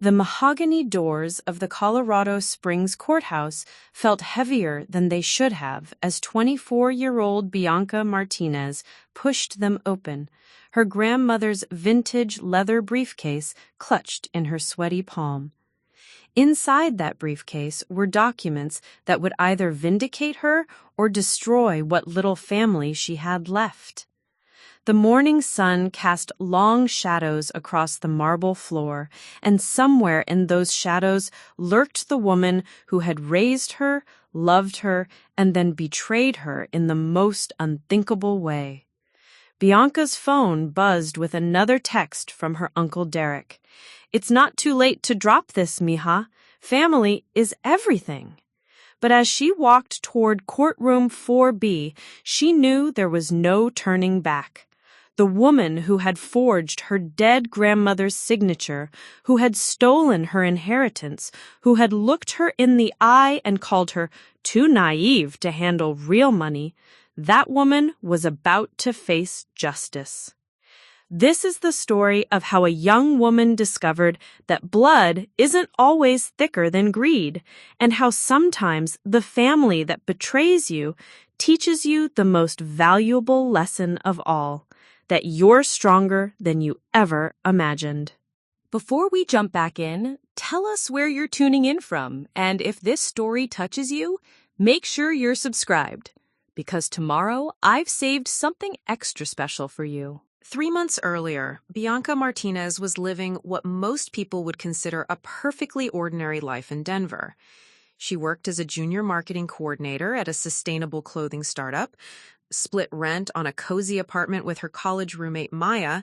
The mahogany doors of the Colorado Springs courthouse felt heavier than they should have as 24-year-old Bianca Martinez pushed them open, her grandmother's vintage leather briefcase clutched in her sweaty palm. Inside that briefcase were documents that would either vindicate her or destroy what little family she had left. The morning sun cast long shadows across the marble floor, and somewhere in those shadows lurked the woman who had raised her, loved her, and then betrayed her in the most unthinkable way. Bianca's phone buzzed with another text from her Uncle Derek. "It's not too late to drop this, mija. Family is everything." But as she walked toward courtroom 4B, she knew there was no turning back. The woman who had forged her dead grandmother's signature, who had stolen her inheritance, who had looked her in the eye and called her too naive to handle real money, that woman was about to face justice. This is the story of how a young woman discovered that blood isn't always thicker than greed, and how sometimes the family that betrays you teaches you the most valuable lesson of all, that you're stronger than you ever imagined. Before we jump back in, tell us where you're tuning in from, and if this story touches you, make sure you're subscribed, because tomorrow I've saved something extra special for you. 3 months earlier, Bianca Martinez was living what most people would consider a perfectly ordinary life in Denver. She worked as a junior marketing coordinator at a sustainable clothing startup, split rent on a cozy apartment with her college roommate Maya,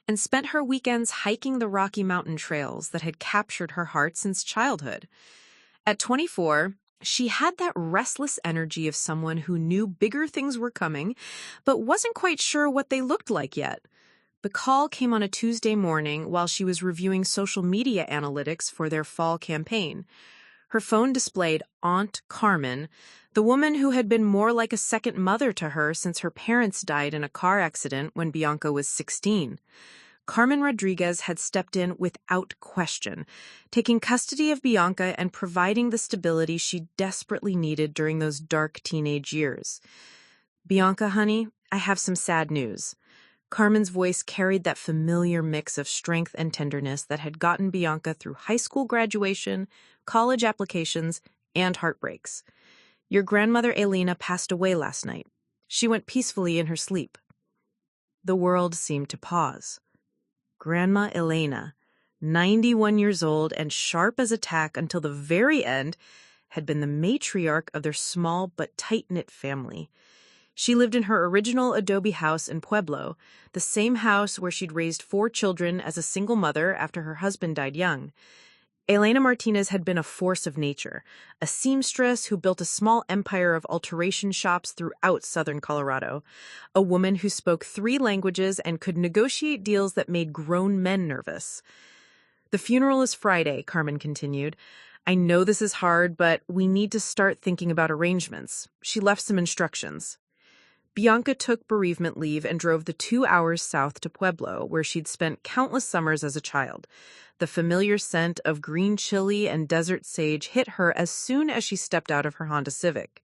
and spent her weekends hiking the Rocky Mountain trails that had captured her heart since childhood. At 24, she had that restless energy of someone who knew bigger things were coming, but wasn't quite sure what they looked like yet. The call came on a Tuesday morning while she was reviewing social media analytics for their fall campaign. Her phone displayed Aunt Carmen, the woman who had been more like a second mother to her since her parents died in a car accident when Bianca was 16. Carmen Rodriguez had stepped in without question, taking custody of Bianca and providing the stability she desperately needed during those dark teenage years. "Bianca, honey, I have some sad news." Carmen's voice carried that familiar mix of strength and tenderness that had gotten Bianca through high school graduation, college applications, and heartbreaks. "Your grandmother Elena passed away last night. She went peacefully in her sleep." The world seemed to pause. Grandma Elena, 91 years old and sharp as a tack until the very end, had been the matriarch of their small but tight-knit family. She lived in her original adobe house in Pueblo, the same house where she'd raised 4 children as a single mother after her husband died young. Elena Martinez had been a force of nature, a seamstress who built a small empire of alteration shops throughout southern Colorado, a woman who spoke 3 languages and could negotiate deals that made grown men nervous. "The funeral is Friday," Carmen continued. "I know this is hard, but we need to start thinking about arrangements." She left some instructions. Bianca took bereavement leave and drove the 2 hours south to Pueblo, where she'd spent countless summers as a child. The familiar scent of green chili and desert sage hit her as soon as she stepped out of her Honda Civic.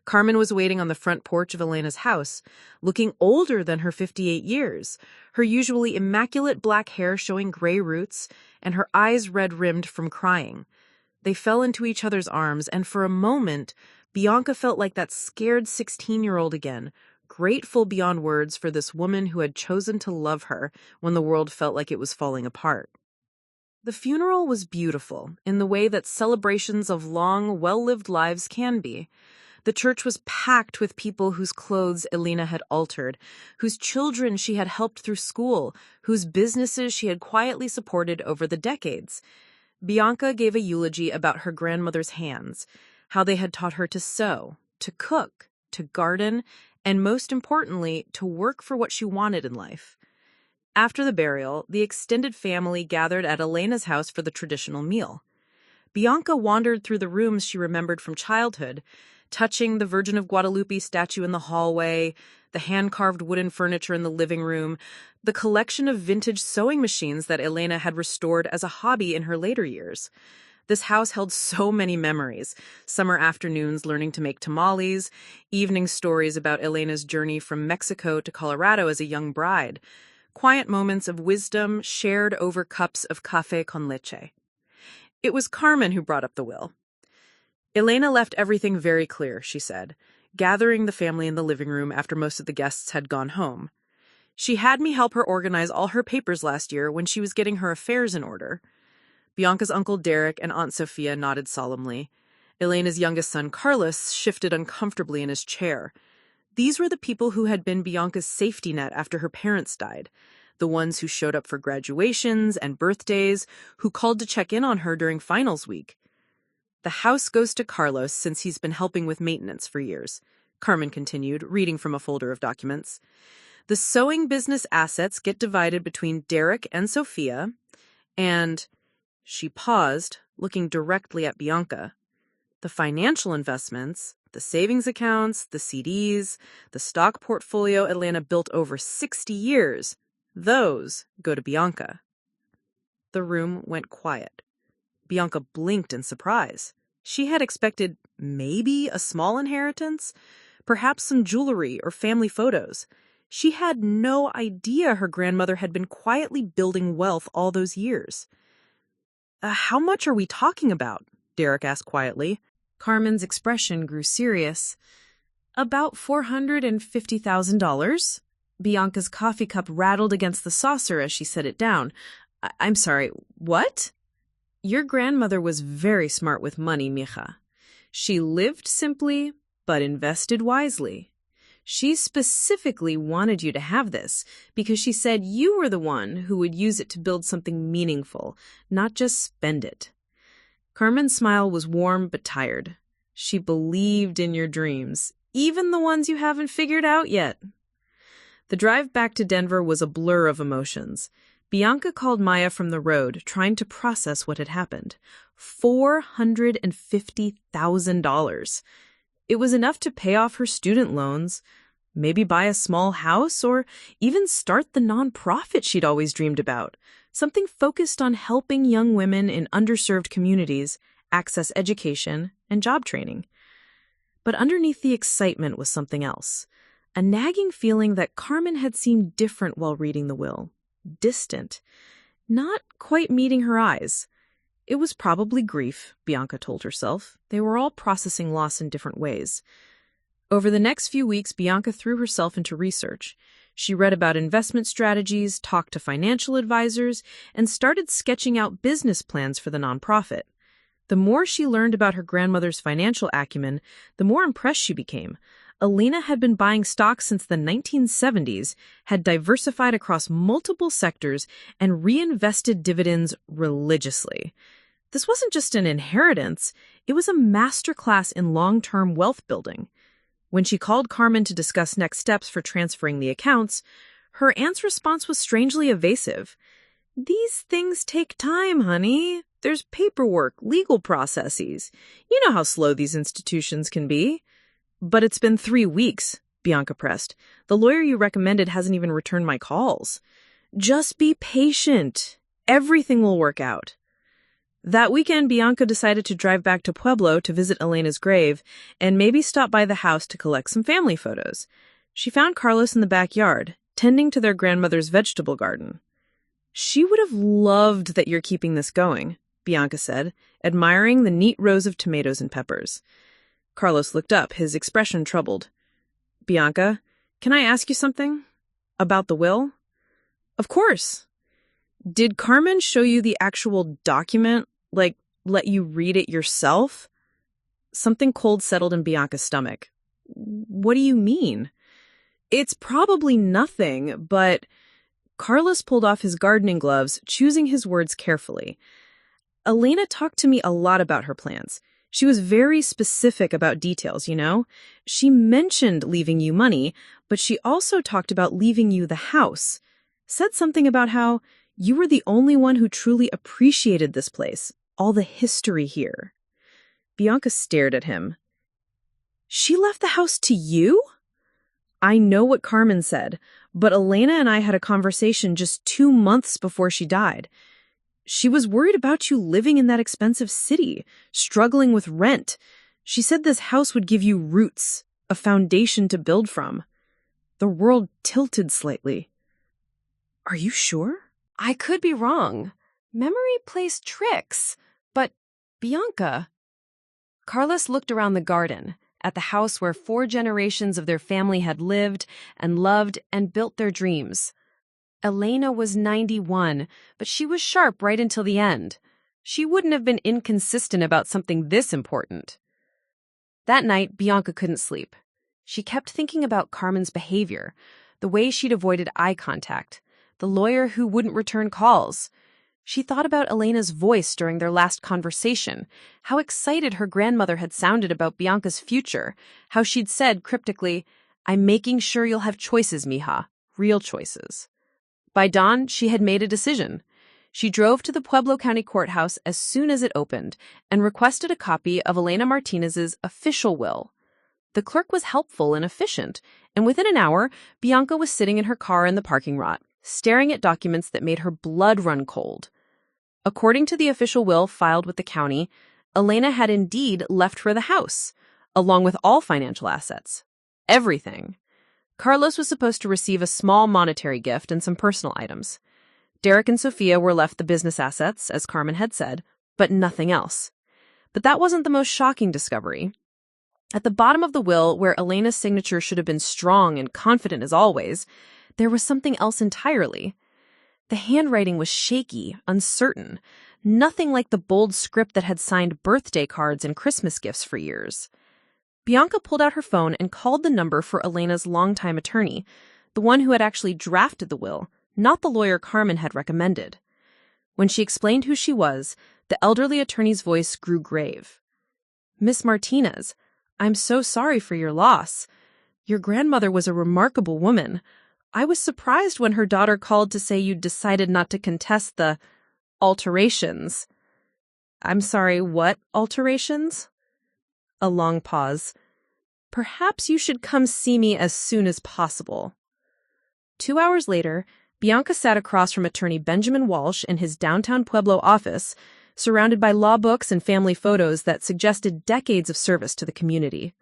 Carmen was waiting on the front porch of Elena's house, looking older than her 58 years, her usually immaculate black hair showing gray roots, and her eyes red-rimmed from crying. They fell into each other's arms, and for a moment, Bianca felt like that scared 16-year-old again, grateful beyond words for this woman who had chosen to love her when the world felt like it was falling apart. The funeral was beautiful in the way that celebrations of long, well-lived lives can be. The church was packed with people whose clothes Elena had altered, whose children she had helped through school, whose businesses she had quietly supported over the decades. Bianca gave a eulogy about her grandmother's hands, how they had taught her to sew, to cook, to garden, and most importantly, to work for what she wanted in life. After the burial, the extended family gathered at Elena's house for the traditional meal. Bianca wandered through the rooms she remembered from childhood, touching the Virgin of Guadalupe statue in the hallway, the hand-carved wooden furniture in the living room, the collection of vintage sewing machines that Elena had restored as a hobby in her later years. This house held so many memories: summer afternoons learning to make tamales, evening stories about Elena's journey from Mexico to Colorado as a young bride, quiet moments of wisdom shared over cups of café con leche. It was Carmen who brought up the will. Elena left everything very clear, she said, gathering the family in the living room after most of the guests had gone home. She had me help her organize all her papers last year when she was getting her affairs in order. Bianca's uncle Derek and Aunt Sophia nodded solemnly. Elena's youngest son, Carlos, shifted uncomfortably in his chair. These were the people who had been Bianca's safety net after her parents died, the ones who showed up for graduations and birthdays, who called to check in on her during finals week. The house goes to Carlos since he's been helping with maintenance for years, Carmen continued, reading from a folder of documents. The sewing business assets get divided between Derek and Sophia, and... She paused, looking directly at Bianca. The financial investments, the savings accounts, the CDs, the stock portfolio Elena built over 60 years, those go to Bianca. The room went quiet. Bianca blinked in surprise. She had expected maybe a small inheritance, perhaps some jewelry or family photos. She had no idea her grandmother had been quietly building wealth all those years. How much are we talking about? Derek asked quietly. Carmen's expression grew serious. About $450,000. Bianca's coffee cup rattled against the saucer as she set it down. I'm sorry, what? Your grandmother was very smart with money, mija. She lived simply, but invested wisely. She specifically wanted you to have this because she said you were the one who would use it to build something meaningful, not just spend it. Carmen's smile was warm but tired. She believed in your dreams, even the ones you haven't figured out yet. The drive back to Denver was a blur of emotions. Bianca called Maya from the road, trying to process what had happened. $450,000. It was enough to pay off her student loans, maybe buy a small house, or even start the nonprofit she'd always dreamed about, something focused on helping young women in underserved communities access education and job training. But underneath the excitement was something else, a nagging feeling that Carmen had seemed different while reading the will, distant, not quite meeting her eyes. It was probably grief, Bianca told herself. They were all processing loss in different ways. Over the next few weeks, Bianca threw herself into research. She read about investment strategies, talked to financial advisors, and started sketching out business plans for the nonprofit. The more she learned about her grandmother's financial acumen, the more impressed she became. Elena had been buying stocks since the 1970s, had diversified across multiple sectors, and reinvested dividends religiously. This wasn't just an inheritance, it was a masterclass in long-term wealth building. When she called Carmen to discuss next steps for transferring the accounts, her aunt's response was strangely evasive. "These things take time, honey. There's paperwork, legal processes. You know how slow these institutions can be." "But it's been 3 weeks," Bianca pressed. "The lawyer you recommended hasn't even returned my calls." "Just be patient. Everything will work out." That weekend, Bianca decided to drive back to Pueblo to visit Elena's grave and maybe stop by the house to collect some family photos. She found Carlos in the backyard, tending to their grandmother's vegetable garden. "She would have loved that you're keeping this going," Bianca said, admiring the neat rows of tomatoes and peppers. Carlos looked up, his expression troubled. "Bianca, can I ask you something? About the will?" "Of course." "Did Carmen show you the actual document? Like, let you read it yourself?" Something cold settled in Bianca's stomach. "What do you mean?" "It's probably nothing, but..." Carlos pulled off his gardening gloves, choosing his words carefully. "Elena talked to me a lot about her plans. She was very specific about details, you know? She mentioned leaving you money, but she also talked about leaving you the house. Said something about how you were the only one who truly appreciated this place, all the history here." Bianca stared at him. "She left the house to you?" I know what Carmen said, but Elena and I had a conversation just 2 months before she died. She was worried about you living in that expensive city, struggling with rent. She said this house would give you roots, a foundation to build from. The world tilted slightly. Are you sure? I could be wrong. Memory plays tricks. But, Bianca... Carlos looked around the garden, at the house where 4 generations of their family had lived and loved and built their dreams. Elena was 91, but she was sharp right until the end. She wouldn't have been inconsistent about something this important. That night, Bianca couldn't sleep. She kept thinking about Carmen's behavior, the way she'd avoided eye contact, the lawyer who wouldn't return calls. She thought about Elena's voice during their last conversation, how excited her grandmother had sounded about Bianca's future, how she'd said cryptically, "I'm making sure you'll have choices, mija, real choices." By dawn, she had made a decision. She drove to the Pueblo County Courthouse as soon as it opened and requested a copy of Elena Martinez's official will. The clerk was helpful and efficient, and within an hour, Bianca was sitting in her car in the parking lot, staring at documents that made her blood run cold. According to the official will filed with the county, Elena had indeed left her the house, along with all financial assets. Everything. Carlos was supposed to receive a small monetary gift and some personal items. Derek and Sophia were left the business assets, as Carmen had said, but nothing else. But that wasn't the most shocking discovery. At the bottom of the will, where Elena's signature should have been strong and confident as always, there was something else entirely. The handwriting was shaky, uncertain, nothing like the bold script that had signed birthday cards and Christmas gifts for years. Bianca pulled out her phone and called the number for Elena's longtime attorney, the one who had actually drafted the will, not the lawyer Carmen had recommended. When she explained who she was, the elderly attorney's voice grew grave. "Miss Martinez, I'm so sorry for your loss. Your grandmother was a remarkable woman. I was surprised when her daughter called to say you'd decided not to contest the alterations." "I'm sorry, what alterations?" A long pause. "Perhaps you should come see me as soon as possible." 2 hours later, Bianca sat across from attorney Benjamin Walsh in his downtown Pueblo office, surrounded by law books and family photos that suggested decades of service to the community.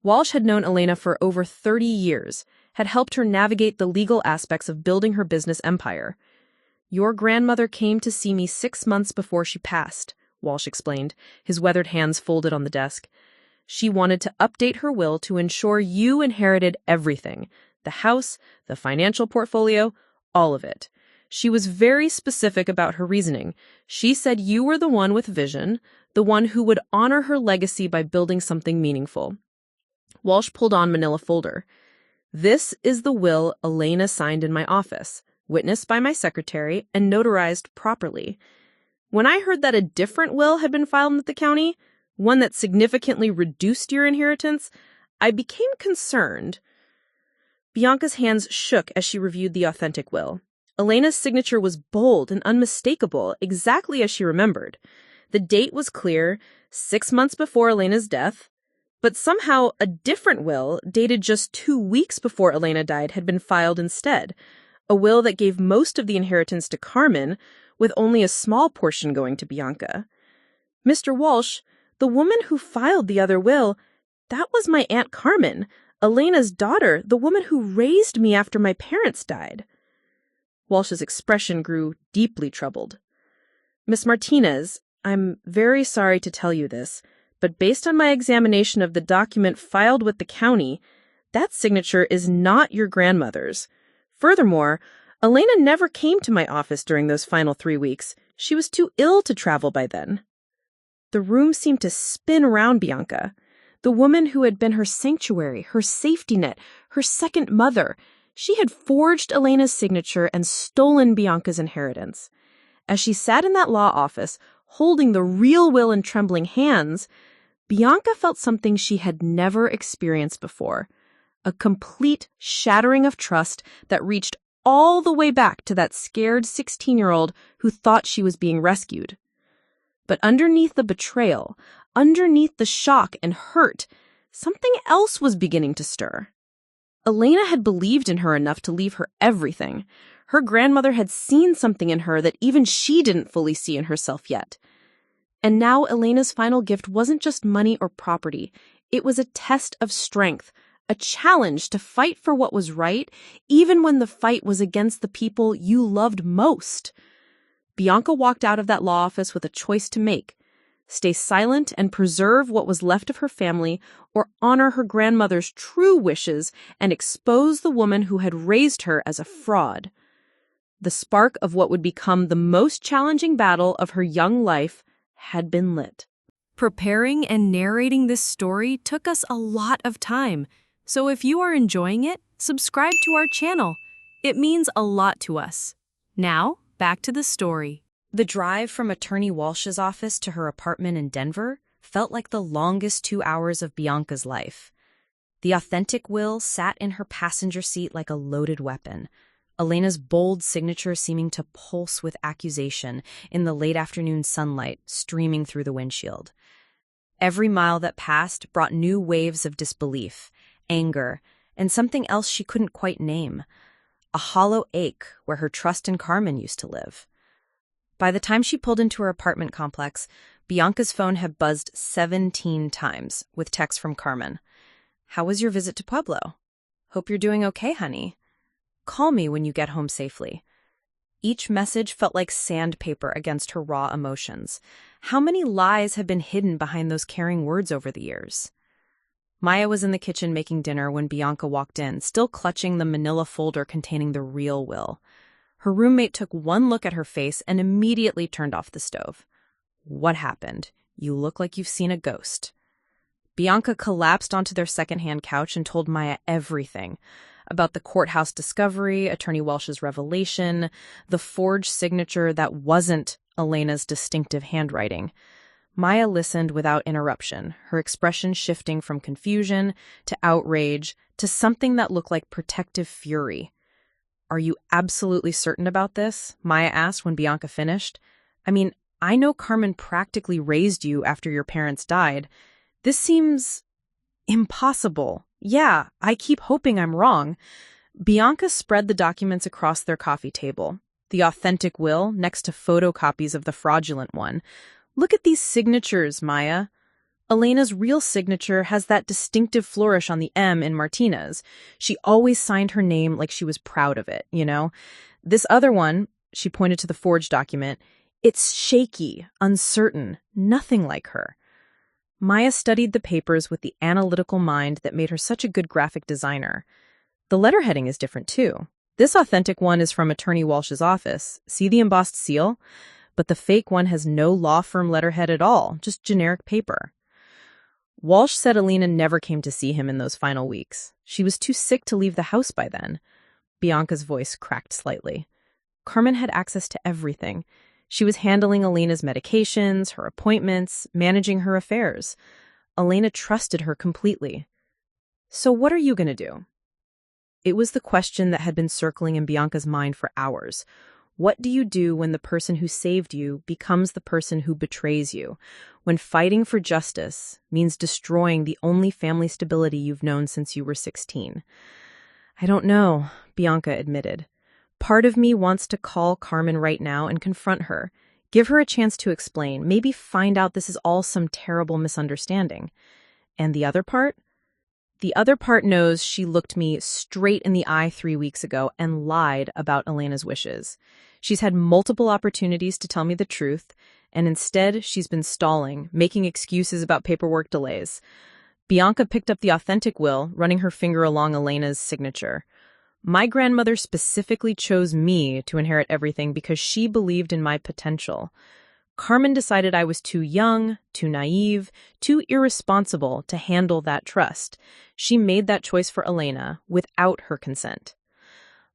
Walsh had known Elena for over 30 years, had helped her navigate the legal aspects of building her business empire. "Your grandmother came to see me 6 months before she passed," Walsh explained, his weathered hands folded on the desk. "She wanted to update her will to ensure you inherited everything, the house, the financial portfolio, all of it. She was very specific about her reasoning. She said you were the one with vision, the one who would honor her legacy by building something meaningful." Walsh pulled on manila folder. "This is the will Elena signed in my office, witnessed by my secretary and notarized properly. When I heard that a different will had been filed with the county, one that significantly reduced your inheritance, I became concerned." Bianca's hands shook as she reviewed the authentic will. Elena's signature was bold and unmistakable, exactly as she remembered. The date was clear, 6 months before Elena's death. But somehow a different will, dated just 2 weeks before Elena died, had been filed instead. A will that gave most of the inheritance to Carmen, with only a small portion going to Bianca. "Mr. Walsh, the woman who filed the other will, that was my Aunt Carmen, Elena's daughter, the woman who raised me after my parents died." Walsh's expression grew deeply troubled. "Miss Martinez, I'm very sorry to tell you this, but based on my examination of the document filed with the county, that signature is not your grandmother's. Furthermore, Elena never came to my office during those final 3 weeks. She was too ill to travel by then." The room seemed to spin around Bianca. The woman who had been her sanctuary, her safety net, her second mother. She had forged Elena's signature and stolen Bianca's inheritance. As she sat in that law office, holding the real will in trembling hands, Bianca felt something she had never experienced before. A complete shattering of trust that reached all the way back to that scared 16-year-old who thought she was being rescued. But underneath the betrayal, underneath the shock and hurt, something else was beginning to stir. Elena had believed in her enough to leave her everything. Her grandmother had seen something in her that even she didn't fully see in herself yet. And now Elena's final gift wasn't just money or property. It was a test of strength, a challenge to fight for what was right, even when the fight was against the people you loved most. Bianca walked out of that law office with a choice to make: stay silent and preserve what was left of her family, or honor her grandmother's true wishes and expose the woman who had raised her as a fraud. The spark of what would become the most challenging battle of her young life had been lit. Preparing and narrating this story took us a lot of time, so if you are enjoying it, subscribe to our channel. It means a lot to us. Now, back to the story. The drive from Attorney Walsh's office to her apartment in Denver felt like the longest 2 hours of Bianca's life. The authentic will sat in her passenger seat like a loaded weapon, Elena's bold signature seeming to pulse with accusation in the late afternoon sunlight streaming through the windshield. Every mile that passed brought new waves of disbelief, anger, and something else she couldn't quite name: a hollow ache where her trust in Carmen used to live. By the time she pulled into her apartment complex, Bianca's phone had buzzed 17 times with texts from Carmen. "How was your visit to Pueblo? Hope you're doing okay, honey. Call me when you get home safely." Each message felt like sandpaper against her raw emotions. How many lies had been hidden behind those caring words over the years? Maya was in the kitchen making dinner when Bianca walked in, still clutching the manila folder containing the real will. Her roommate took one look at her face and immediately turned off the stove. "What happened? You look like you've seen a ghost." Bianca collapsed onto their secondhand couch and told Maya everything about the courthouse discovery, Attorney Walsh's revelation, the forged signature that wasn't Elena's distinctive handwriting. Maya listened without interruption, her expression shifting from confusion to outrage to something that looked like protective fury. "Are you absolutely certain about this?" Maya asked when Bianca finished. "I mean, I know Carmen practically raised you after your parents died. This seems impossible. Yeah, I keep hoping I'm wrong." Bianca spread the documents across their coffee table, the authentic will next to photocopies of the fraudulent one. "Look at these signatures, Maya. Elena's real signature has that distinctive flourish on the M in Martinez. She always signed her name like she was proud of it, you know? This other one," she pointed to the forged document, "it's shaky, uncertain, nothing like her." Maya studied the papers with the analytical mind that made her such a good graphic designer. The letterheading is different, too. This authentic one is from Attorney Walsh's office. See the embossed seal? But the fake one has no law firm letterhead at all, just generic paper. Walsh said Elena never came to see him in those final weeks. She was too sick to leave the house by then. Bianca's voice cracked slightly. Carmen had access to everything. She was handling Elena's medications, her appointments, managing her affairs. Elena trusted her completely. "So what are you going to do?" It was the question that had been circling in Bianca's mind for hours. What do you do when the person who saved you becomes the person who betrays you? When fighting for justice means destroying the only family stability you've known since you were 16? "I don't know," Bianca admitted. "Part of me wants to call Carmen right now and confront her. Give her a chance to explain, maybe find out this is all some terrible misunderstanding. And the other part? The other part knows she looked me straight in the eye 3 weeks ago and lied about Elena's wishes. She's had multiple opportunities to tell me the truth, and instead she's been stalling, making excuses about paperwork delays." Bianca picked up the authentic will, running her finger along Elena's signature. "My grandmother specifically chose me to inherit everything because she believed in my potential. Carmen decided I was too young, too naive, too irresponsible to handle that trust. She made that choice for Elena without her consent."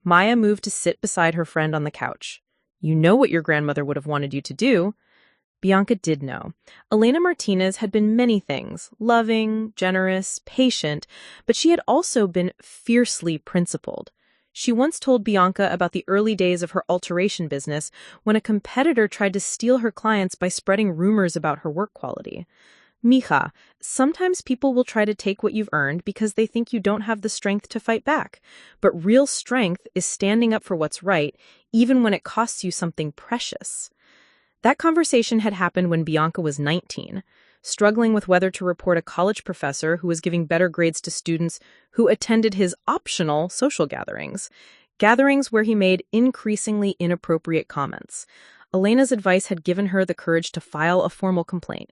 Maya moved to sit beside her friend on the couch. "You know what your grandmother would have wanted you to do." Bianca did know. Elena Martinez had been many things: loving, generous, patient, but she had also been fiercely principled. She once told Bianca about the early days of her alteration business when a competitor tried to steal her clients by spreading rumors about her work quality. Mija, sometimes people will try to take what you've earned because they think you don't have the strength to fight back. But real strength is standing up for what's right, even when it costs you something precious. That conversation had happened when Bianca was 19, struggling with whether to report a college professor who was giving better grades to students who attended his optional social gatherings where he made increasingly inappropriate comments. Elena's advice had given her the courage to file a formal complaint,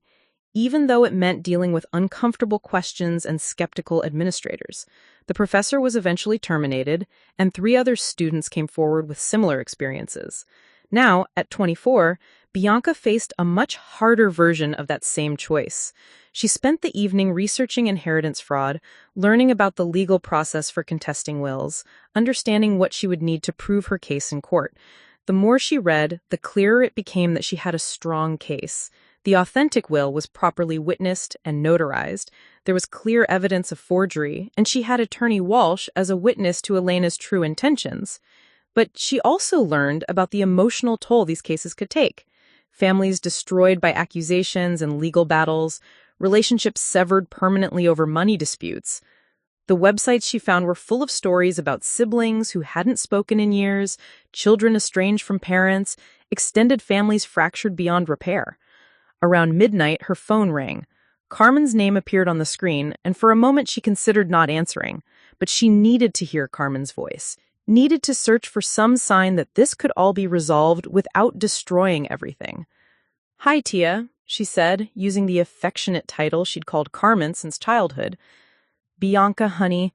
even though it meant dealing with uncomfortable questions and skeptical administrators. The professor was eventually terminated, and 3 other students came forward with similar experiences. Now, at 24, Bianca faced a much harder version of that same choice. She spent the evening researching inheritance fraud, learning about the legal process for contesting wills, understanding what she would need to prove her case in court. The more she read, the clearer it became that she had a strong case. The authentic will was properly witnessed and notarized. There was clear evidence of forgery, and she had attorney Walsh as a witness to Elena's true intentions. But she also learned about the emotional toll these cases could take. Families destroyed by accusations and legal battles, relationships severed permanently over money disputes. The websites she found were full of stories about siblings who hadn't spoken in years, children estranged from parents, extended families fractured beyond repair. Around midnight, her phone rang. Carmen's name appeared on the screen, and for a moment she considered not answering. But she needed to hear Carmen's voice, needed to search for some sign that this could all be resolved without destroying everything. "Hi, Tia," she said, using the affectionate title she'd called Carmen since childhood. "Bianca, honey,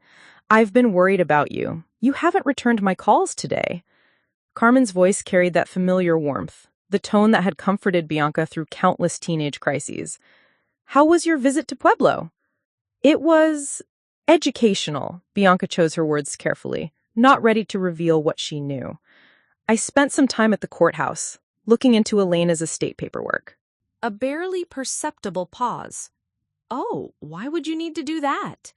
I've been worried about you. You haven't returned my calls today." Carmen's voice carried that familiar warmth, the tone that had comforted Bianca through countless teenage crises. "How was your visit to Pueblo?" "It was educational," Bianca chose her words carefully, not ready to reveal what she knew. "I spent some time at the courthouse, looking into Elena's estate paperwork." A barely perceptible pause. "Oh, why would you need to do that?"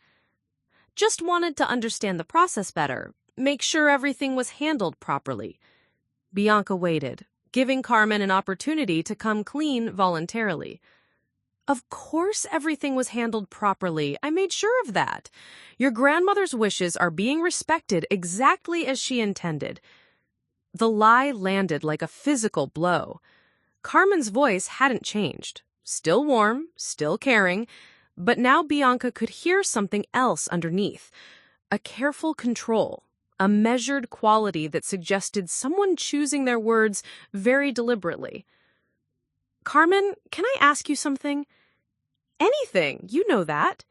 "Just wanted to understand the process better, make sure everything was handled properly." Bianca waited, giving Carmen an opportunity to come clean voluntarily. "Of course everything was handled properly. I made sure of that. Your grandmother's wishes are being respected exactly as she intended." The lie landed like a physical blow. Carmen's voice hadn't changed. Still warm, still caring, but now Bianca could hear something else underneath. A careful control, a measured quality that suggested someone choosing their words very deliberately. "Carmen, can I ask you something?" "Anything, you know that."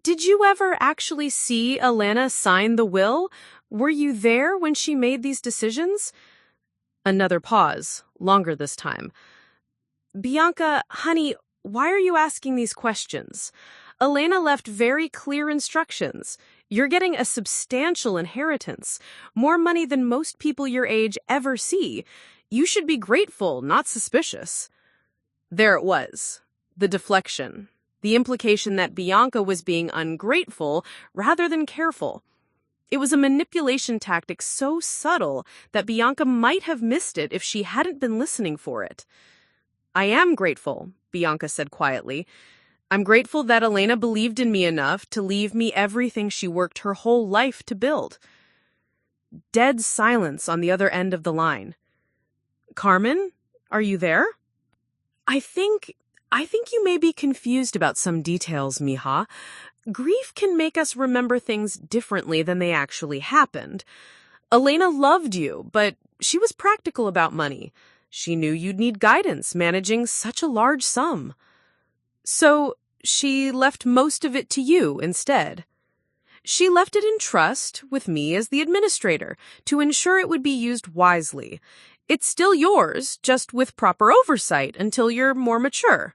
"Did you ever actually see Elena sign the will? Were you there when she made these decisions?" Another pause, longer this time. "Bianca, honey, why are you asking these questions? Elena left very clear instructions. You're getting a substantial inheritance, more money than most people your age ever see. You should be grateful, not suspicious." There it was, the deflection, the implication that Bianca was being ungrateful rather than careful. It was a manipulation tactic so subtle that Bianca might have missed it if she hadn't been listening for it. "I am grateful," Bianca said quietly. "I'm grateful that Elena believed in me enough to leave me everything she worked her whole life to build." Dead silence on the other end of the line. "Carmen, are you there?" I think you may be confused about some details, Mija. Grief can make us remember things differently than they actually happened. Elena loved you, but she was practical about money. She knew you'd need guidance managing such a large sum. So she left most of it to you instead. She left it in trust with me as the administrator to ensure it would be used wisely. It's still yours, just with proper oversight until you're more mature.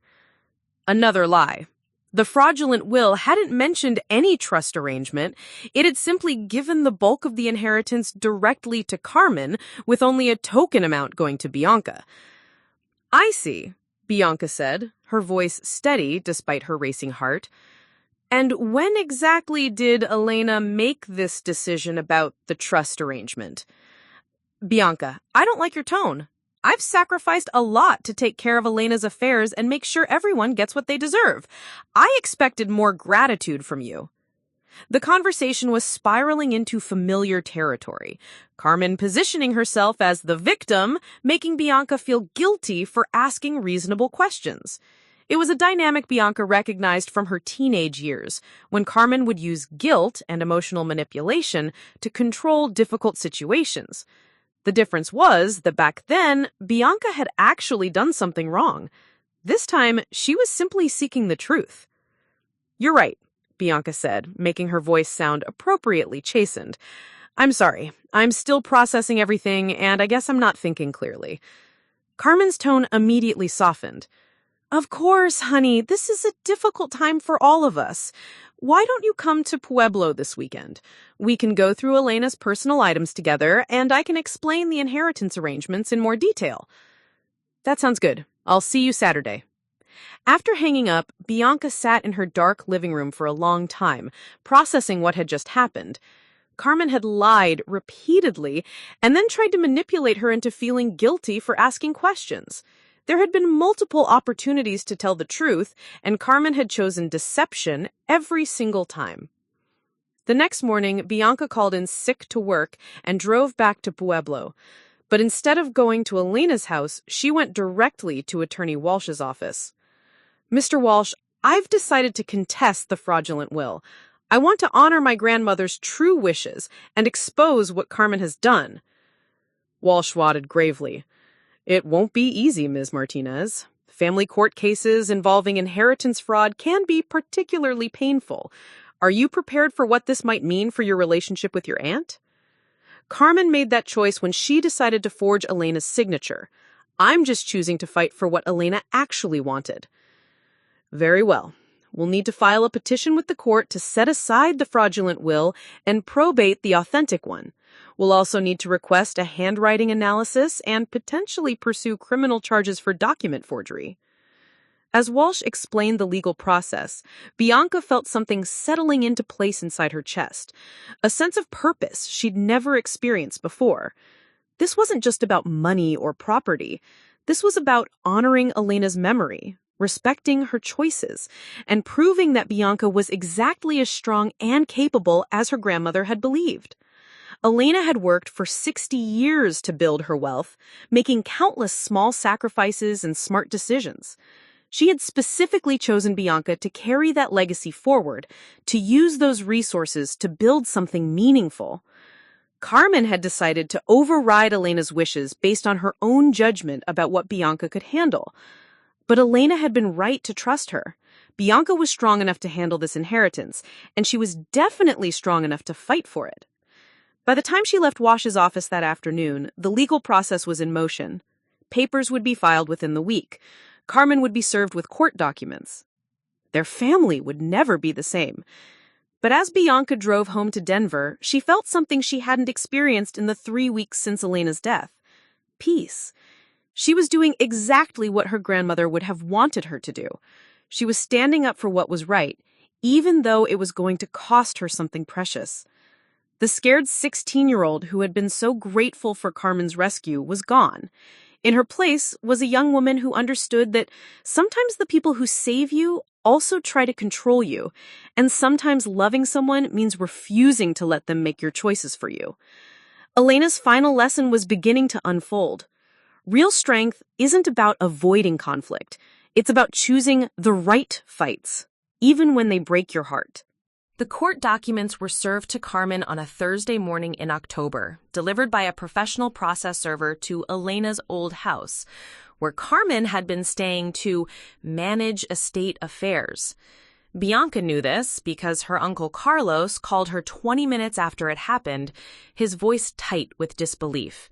Another lie. The fraudulent will hadn't mentioned any trust arrangement. It had simply given the bulk of the inheritance directly to Carmen, with only a token amount going to Bianca. "I see," Bianca said, her voice steady despite her racing heart. "And when exactly did Elena make this decision about the trust arrangement?" "Bianca, I don't like your tone." I've sacrificed a lot to take care of Elena's affairs and make sure everyone gets what they deserve. I expected more gratitude from you." The conversation was spiraling into familiar territory, Carmen positioning herself as the victim, making Bianca feel guilty for asking reasonable questions. It was a dynamic Bianca recognized from her teenage years, when Carmen would use guilt and emotional manipulation to control difficult situations. The difference was that back then, Bianca had actually done something wrong. This time, she was simply seeking the truth. "You're right," Bianca said, making her voice sound appropriately chastened. "I'm sorry. I'm still processing everything, and I guess I'm not thinking clearly." Carmen's tone immediately softened. "Of course, honey, this is a difficult time for all of us. Why don't you come to Pueblo this weekend? We can go through Elena's personal items together, and I can explain the inheritance arrangements in more detail." "That sounds good. I'll see you Saturday." After hanging up, Bianca sat in her dark living room for a long time, processing what had just happened. Carmen had lied repeatedly and then tried to manipulate her into feeling guilty for asking questions. There had been multiple opportunities to tell the truth, and Carmen had chosen deception every single time. The next morning, Bianca called in sick to work and drove back to Pueblo. But instead of going to Elena's house, she went directly to Attorney Walsh's office. "Mr. Walsh, I've decided to contest the fraudulent will. I want to honor my grandmother's true wishes and expose what Carmen has done." Walsh nodded gravely. "It won't be easy, Ms. Martinez. Family court cases involving inheritance fraud can be particularly painful. Are you prepared for what this might mean for your relationship with your aunt?" Carmen made that choice when she decided to forge Elena's signature. "I'm just choosing to fight for what Elena actually wanted." "Very well. We'll need to file a petition with the court to set aside the fraudulent will and probate the authentic one. We'll also need to request a handwriting analysis and potentially pursue criminal charges for document forgery." As Walsh explained the legal process, Bianca felt something settling into place inside her chest, a sense of purpose she'd never experienced before. This wasn't just about money or property. This was about honoring Elena's memory, respecting her choices, and proving that Bianca was exactly as strong and capable as her grandmother had believed. Elena had worked for 60 years to build her wealth, making countless small sacrifices and smart decisions. She had specifically chosen Bianca to carry that legacy forward, to use those resources to build something meaningful. Carmen had decided to override Elena's wishes based on her own judgment about what Bianca could handle. But Elena had been right to trust her. Bianca was strong enough to handle this inheritance, and she was definitely strong enough to fight for it. By the time she left Walsh's office that afternoon, the legal process was in motion. Papers would be filed within the week. Carmen would be served with court documents. Their family would never be the same. But as Bianca drove home to Denver, she felt something she hadn't experienced in the 3 weeks since Elena's death. Peace. She was doing exactly what her grandmother would have wanted her to do. She was standing up for what was right, even though it was going to cost her something precious. The scared 16-year-old who had been so grateful for Carmen's rescue was gone. In her place was a young woman who understood that sometimes the people who save you also try to control you, and sometimes loving someone means refusing to let them make your choices for you. Elena's final lesson was beginning to unfold. Real strength isn't about avoiding conflict. It's about choosing the right fights, even when they break your heart. The court documents were served to Carmen on a Thursday morning in October, delivered by a professional process server to Elena's old house, where Carmen had been staying to manage estate affairs. Bianca knew this because her uncle Carlos called her 20 minutes after it happened, his voice tight with disbelief.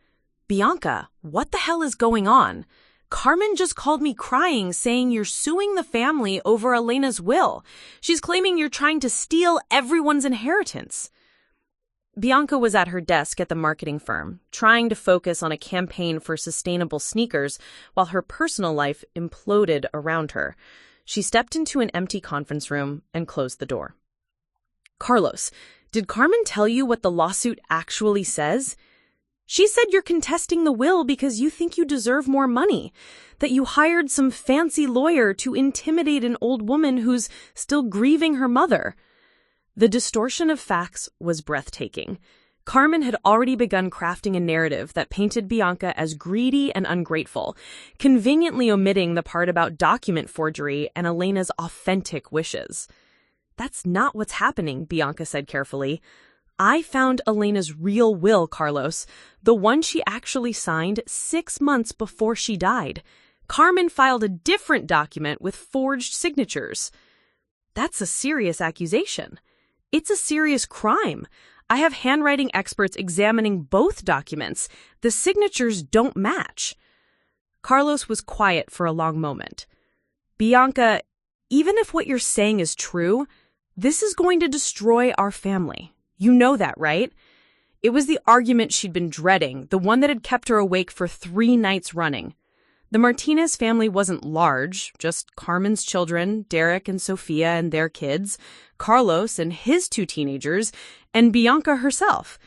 "Bianca, what the hell is going on? Carmen just called me crying, saying you're suing the family over Elena's will. She's claiming you're trying to steal everyone's inheritance." Bianca was at her desk at the marketing firm, trying to focus on a campaign for sustainable sneakers while her personal life imploded around her. She stepped into an empty conference room and closed the door. "Carlos, did Carmen tell you what the lawsuit actually says?" She said you're contesting the will because you think you deserve more money, that you hired some fancy lawyer to intimidate an old woman who's still grieving her mother. The distortion of facts was breathtaking. Carmen had already begun crafting a narrative that painted Bianca as greedy and ungrateful, conveniently omitting the part about document forgery and Elena's authentic wishes. "That's not what's happening," Bianca said carefully. "I found Elena's real will, Carlos, the one she actually signed 6 months before she died. Carmen filed a different document with forged signatures." "That's a serious accusation. It's a serious crime. I have handwriting experts examining both documents. The signatures don't match." Carlos was quiet for a long moment. "Bianca, even if what you're saying is true, this is going to destroy our family. You know that, right?" It was the argument she'd been dreading, the one that had kept her awake for 3 nights running. The Martinez family wasn't large, just Carmen's children, Derek and Sophia and their kids, Carlos and his 2 teenagers, and Bianca herself.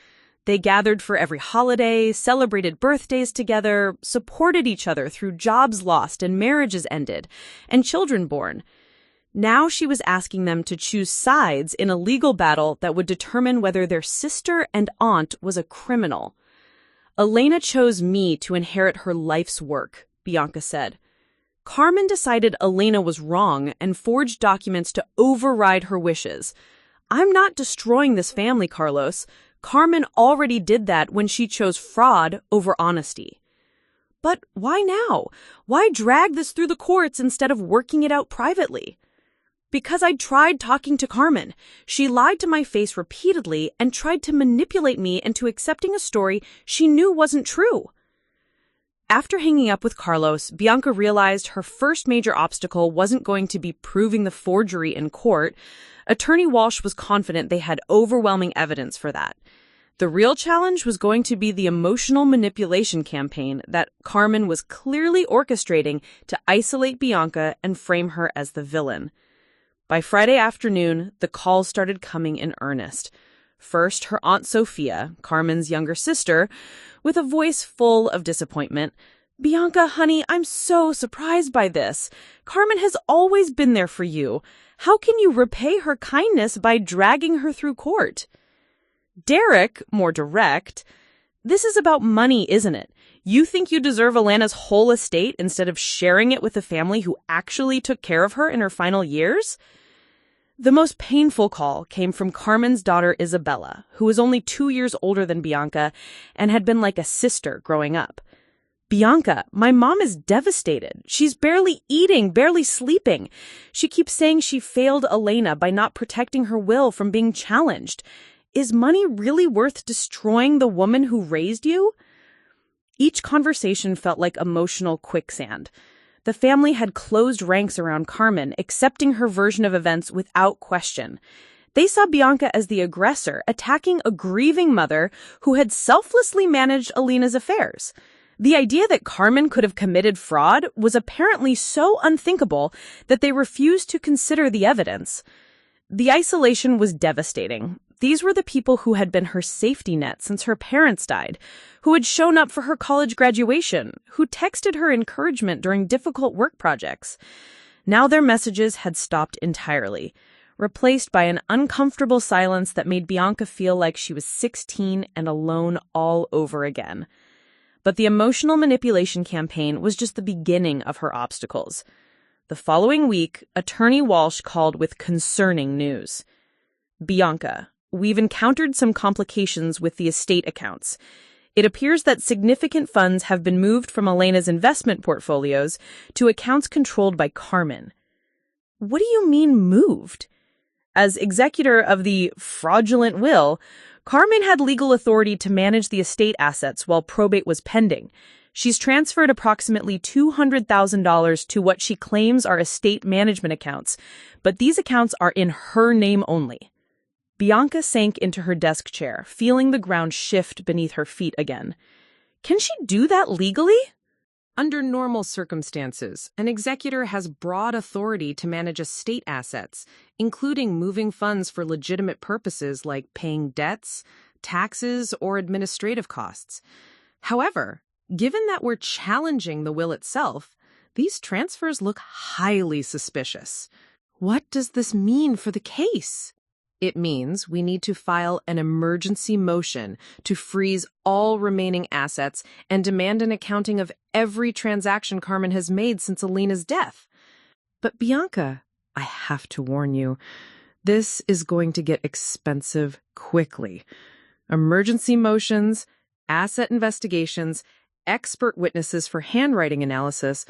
They gathered for every holiday, celebrated birthdays together, supported each other through jobs lost and marriages ended, and children born. Now she was asking them to choose sides in a legal battle that would determine whether their sister and aunt was a criminal. "Elena chose me to inherit her life's work," Bianca said. "Carmen decided Elena was wrong and forged documents to override her wishes. I'm not destroying this family, Carlos. Carmen already did that when she chose fraud over honesty." "But why now? Why drag this through the courts instead of working it out privately?" "Because I tried talking to Carmen. She lied to my face repeatedly and tried to manipulate me into accepting a story she knew wasn't true." After hanging up with Carlos, Bianca realized her first major obstacle wasn't going to be proving the forgery in court. Attorney Walsh was confident they had overwhelming evidence for that. The real challenge was going to be the emotional manipulation campaign that Carmen was clearly orchestrating to isolate Bianca and frame her as the villain. By Friday afternoon, the calls started coming in earnest. First, her Aunt Sophia, Carmen's younger sister, with a voice full of disappointment. "Bianca, honey, I'm so surprised by this. Carmen has always been there for you. How can you repay her kindness by dragging her through court?" Derek, more direct, "This is about money, isn't it? You think you deserve Elena's whole estate instead of sharing it with the family who actually took care of her in her final years?" The most painful call came from Carmen's daughter Isabella, who was only 2 years older than Bianca and had been like a sister growing up. "Bianca, my mom is devastated. She's barely eating, barely sleeping. She keeps saying she failed Elena by not protecting her will from being challenged. Is money really worth destroying the woman who raised you?" Each conversation felt like emotional quicksand. The family had closed ranks around Carmen, accepting her version of events without question. They saw Bianca as the aggressor, attacking a grieving mother who had selflessly managed Elena's affairs. The idea that Carmen could have committed fraud was apparently so unthinkable that they refused to consider the evidence. The isolation was devastating. These were the people who had been her safety net since her parents died, who had shown up for her college graduation, who texted her encouragement during difficult work projects. Now their messages had stopped entirely, replaced by an uncomfortable silence that made Bianca feel like she was 16 and alone all over again. But the emotional manipulation campaign was just the beginning of her obstacles. The following week, Attorney Walsh called with concerning news. "Bianca, we've encountered some complications with the estate accounts. It appears that significant funds have been moved from Elena's investment portfolios to accounts controlled by Carmen." "What do you mean moved?" As executor of the fraudulent will, Carmen had legal authority to manage the estate assets while probate was pending. She's transferred approximately $200,000 to what she claims are estate management accounts, but these accounts are in her name only. Bianca sank into her desk chair, feeling the ground shift beneath her feet again. Can she do that legally? Under normal circumstances, an executor has broad authority to manage estate assets, including moving funds for legitimate purposes like paying debts, taxes, or administrative costs. However, given that we're challenging the will itself, these transfers look highly suspicious. What does this mean for the case? It means we need to file an emergency motion to freeze all remaining assets and demand an accounting of every transaction Carmen has made since Elena's death. But Bianca, I have to warn you, this is going to get expensive quickly. Emergency motions, asset investigations, expert witnesses for handwriting analysis,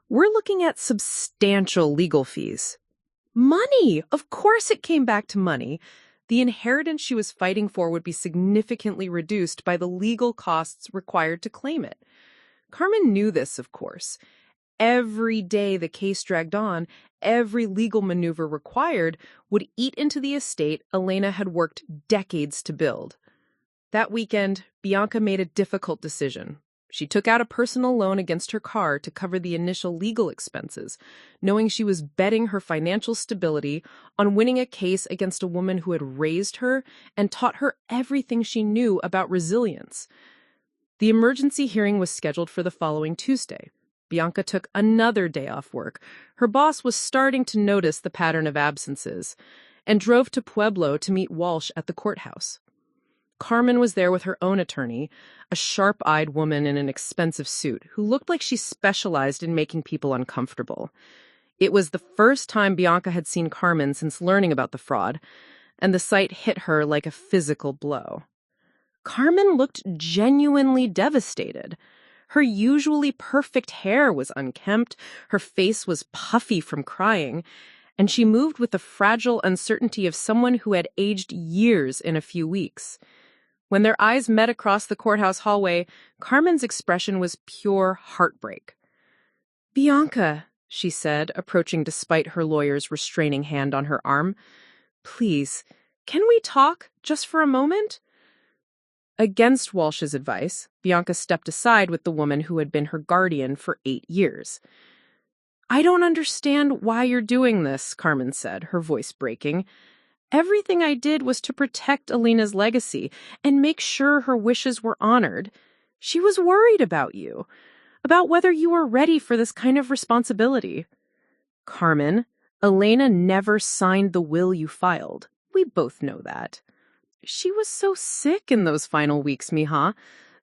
we're looking at substantial legal fees. Money! Of course it came back to money. The inheritance she was fighting for would be significantly reduced by the legal costs required to claim it. Carmen knew this, of course. Every day the case dragged on, every legal maneuver required would eat into the estate Elena had worked decades to build. That weekend, Bianca made a difficult decision. She took out a personal loan against her car to cover the initial legal expenses, knowing she was betting her financial stability on winning a case against a woman who had raised her and taught her everything she knew about resilience. The emergency hearing was scheduled for the following Tuesday. Bianca took another day off work. Her boss was starting to notice the pattern of absences and drove to Pueblo to meet Walsh at the courthouse. Carmen was there with her own attorney, a sharp-eyed woman in an expensive suit who looked like she specialized in making people uncomfortable. It was the first time Bianca had seen Carmen since learning about the fraud, and the sight hit her like a physical blow. Carmen looked genuinely devastated. Her usually perfect hair was unkempt, her face was puffy from crying, and she moved with the fragile uncertainty of someone who had aged years in a few weeks. When their eyes met across the courthouse hallway, Carmen's expression was pure heartbreak. "Bianca," she said, approaching despite her lawyer's restraining hand on her arm, "please, can we talk just for a moment?" Against Walsh's advice, Bianca stepped aside with the woman who had been her guardian for 8 years. "I don't understand why you're doing this," Carmen said, her voice breaking. "Everything I did was to protect Elena's legacy and make sure her wishes were honored. She was worried about you, about whether you were ready for this kind of responsibility." "Carmen, Elena never signed the will you filed. We both know that." "She was so sick in those final weeks, mija.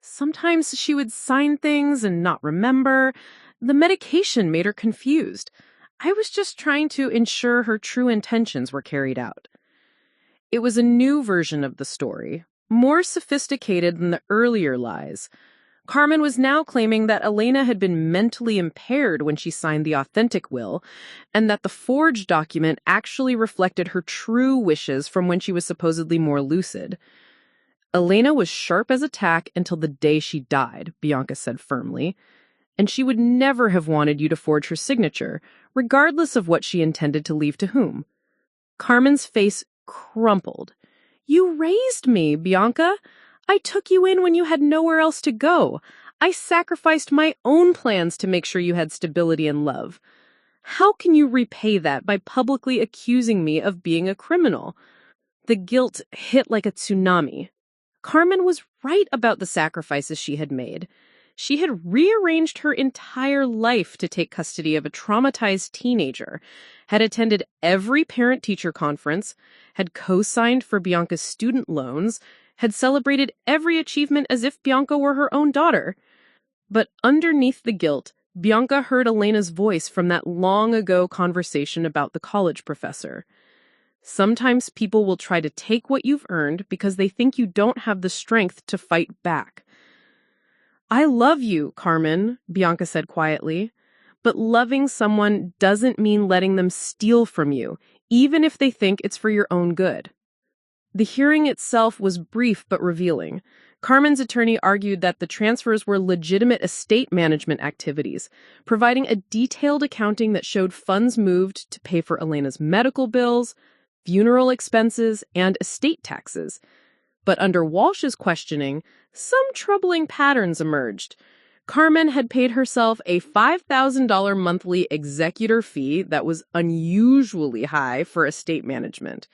Sometimes she would sign things and not remember. The medication made her confused. I was just trying to ensure her true intentions were carried out." It was a new version of the story, more sophisticated than the earlier lies. Carmen was now claiming that Elena had been mentally impaired when she signed the authentic will, and that the forged document actually reflected her true wishes from when she was supposedly more lucid. "Elena was sharp as a tack until the day she died," Bianca said firmly, "and she would never have wanted you to forge her signature, regardless of what she intended to leave to whom." Carmen's face crumpled. "You raised me, Bianca. I took you in when you had nowhere else to go. I sacrificed my own plans to make sure you had stability and love. How can you repay that by publicly accusing me of being a criminal?" The guilt hit like a tsunami. Carmen was right about the sacrifices she had made. She had rearranged her entire life to take custody of a traumatized teenager, had attended every parent-teacher conference, had co-signed for Bianca's student loans, had celebrated every achievement as if Bianca were her own daughter. But underneath the guilt, Bianca heard Elena's voice from that long-ago conversation about the college professor. Sometimes people will try to take what you've earned because they think you don't have the strength to fight back. "I love you, Carmen," Bianca said quietly, "but loving someone doesn't mean letting them steal from you, even if they think it's for your own good." The hearing itself was brief but revealing. Carmen's attorney argued that the transfers were legitimate estate management activities, providing a detailed accounting that showed funds moved to pay for Elena's medical bills, funeral expenses, and estate taxes. But under Walsh's questioning, some troubling patterns emerged. Carmen had paid herself a $5,000 monthly executor fee that was unusually high for estate management.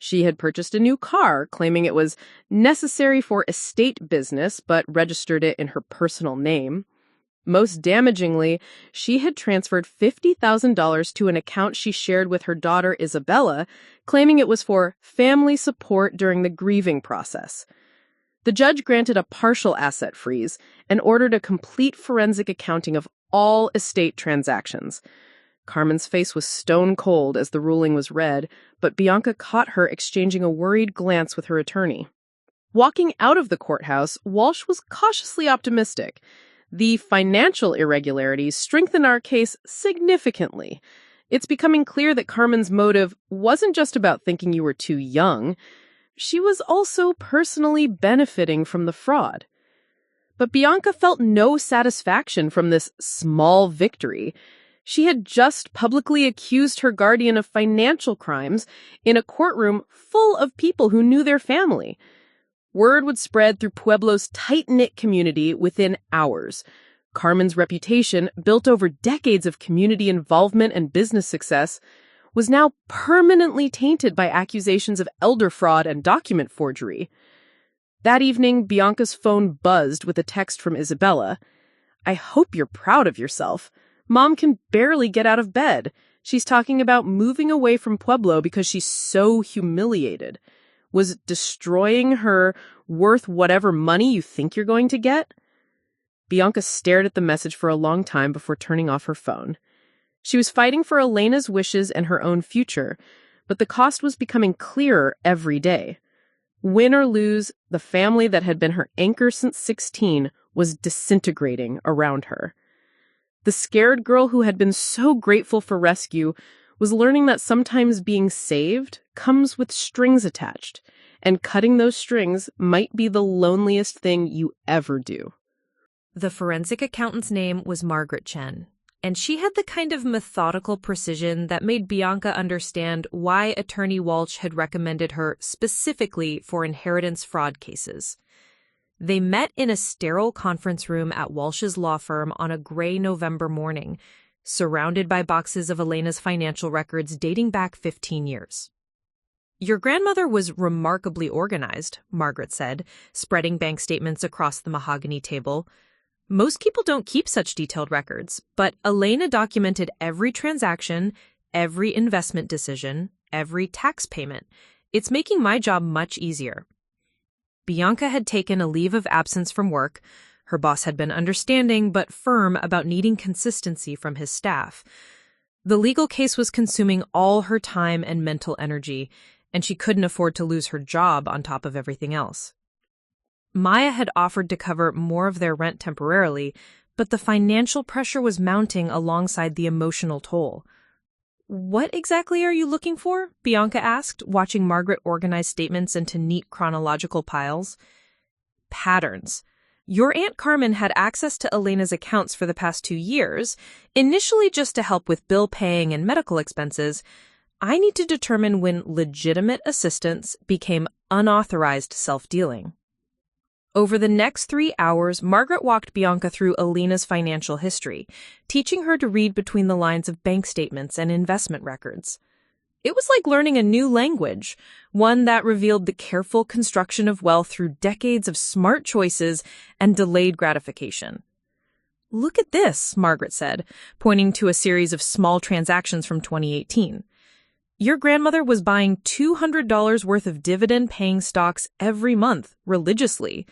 She had purchased a new car, claiming it was necessary for estate business, but registered it in her personal name. Most damagingly, she had transferred $50,000 to an account she shared with her daughter Isabella, claiming it was for family support during the grieving process. The judge granted a partial asset freeze and ordered a complete forensic accounting of all estate transactions. Carmen's face was stone cold as the ruling was read, but Bianca caught her exchanging a worried glance with her attorney. Walking out of the courthouse, Walsh was cautiously optimistic. The financial irregularities strengthen our case significantly. It's becoming clear that Carmen's motive wasn't just about thinking you were too young. She was also personally benefiting from the fraud. But Bianca felt no satisfaction from this small victory. She had just publicly accused her guardian of financial crimes in a courtroom full of people who knew their family. Word would spread through Pueblo's tight-knit community within hours. Carmen's reputation, built over decades of community involvement and business success, was now permanently tainted by accusations of elder fraud and document forgery. That evening, Bianca's phone buzzed with a text from Isabella. "I hope you're proud of yourself. Mom can barely get out of bed. She's talking about moving away from Pueblo because she's so humiliated. Was destroying her worth whatever money you think you're going to get?" Bianca stared at the message for a long time before turning off her phone. She was fighting for Elena's wishes and her own future, but the cost was becoming clearer every day. Win or lose, the family that had been her anchor since 16 was disintegrating around her. The scared girl who had been so grateful for rescue was learning that sometimes being saved comes with strings attached, and cutting those strings might be the loneliest thing you ever do. The forensic accountant's name was Margaret Chen, and she had the kind of methodical precision that made Bianca understand why Attorney Walsh had recommended her specifically for inheritance fraud cases. They met in a sterile conference room at Walsh's law firm on a gray November morning, surrounded by boxes of Elena's financial records dating back 15 years. "Your grandmother was remarkably organized," Margaret said, spreading bank statements across the mahogany table. "Most people don't keep such detailed records, but Elena documented every transaction, every investment decision, every tax payment. It's making my job much easier." Bianca had taken a leave of absence from work. Her boss had been understanding but firm about needing consistency from his staff. The legal case was consuming all her time and mental energy, and she couldn't afford to lose her job on top of everything else. Maya had offered to cover more of their rent temporarily, but the financial pressure was mounting alongside the emotional toll. "What exactly are you looking for?" Bianca asked, watching Margaret organize statements into neat chronological piles. "Patterns. Your Aunt Carmen had access to Elena's accounts for the past 2 years, initially just to help with bill paying and medical expenses. I need to determine when legitimate assistance became unauthorized self-dealing." Over the next 3 hours, Margaret walked Bianca through Elena's financial history, teaching her to read between the lines of bank statements and investment records. It was like learning a new language, one that revealed the careful construction of wealth through decades of smart choices and delayed gratification. "Look at this," Margaret said, pointing to a series of small transactions from 2018. "Your grandmother was buying $200 worth of dividend-paying stocks every month, religiously.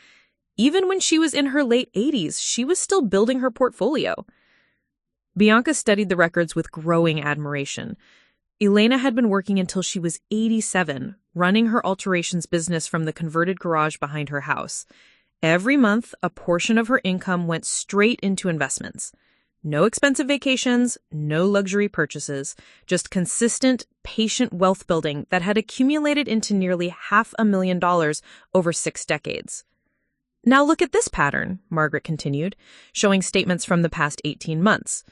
Even when she was in her late 80s, she was still building her portfolio." Bianca studied the records with growing admiration. Elena had been working until she was 87, running her alterations business from the converted garage behind her house. Every month, a portion of her income went straight into investments. No expensive vacations, no luxury purchases, just consistent, patient wealth building that had accumulated into nearly $500,000 over 6 decades. "Now look at this pattern," Margaret continued, showing statements from the past 18 months.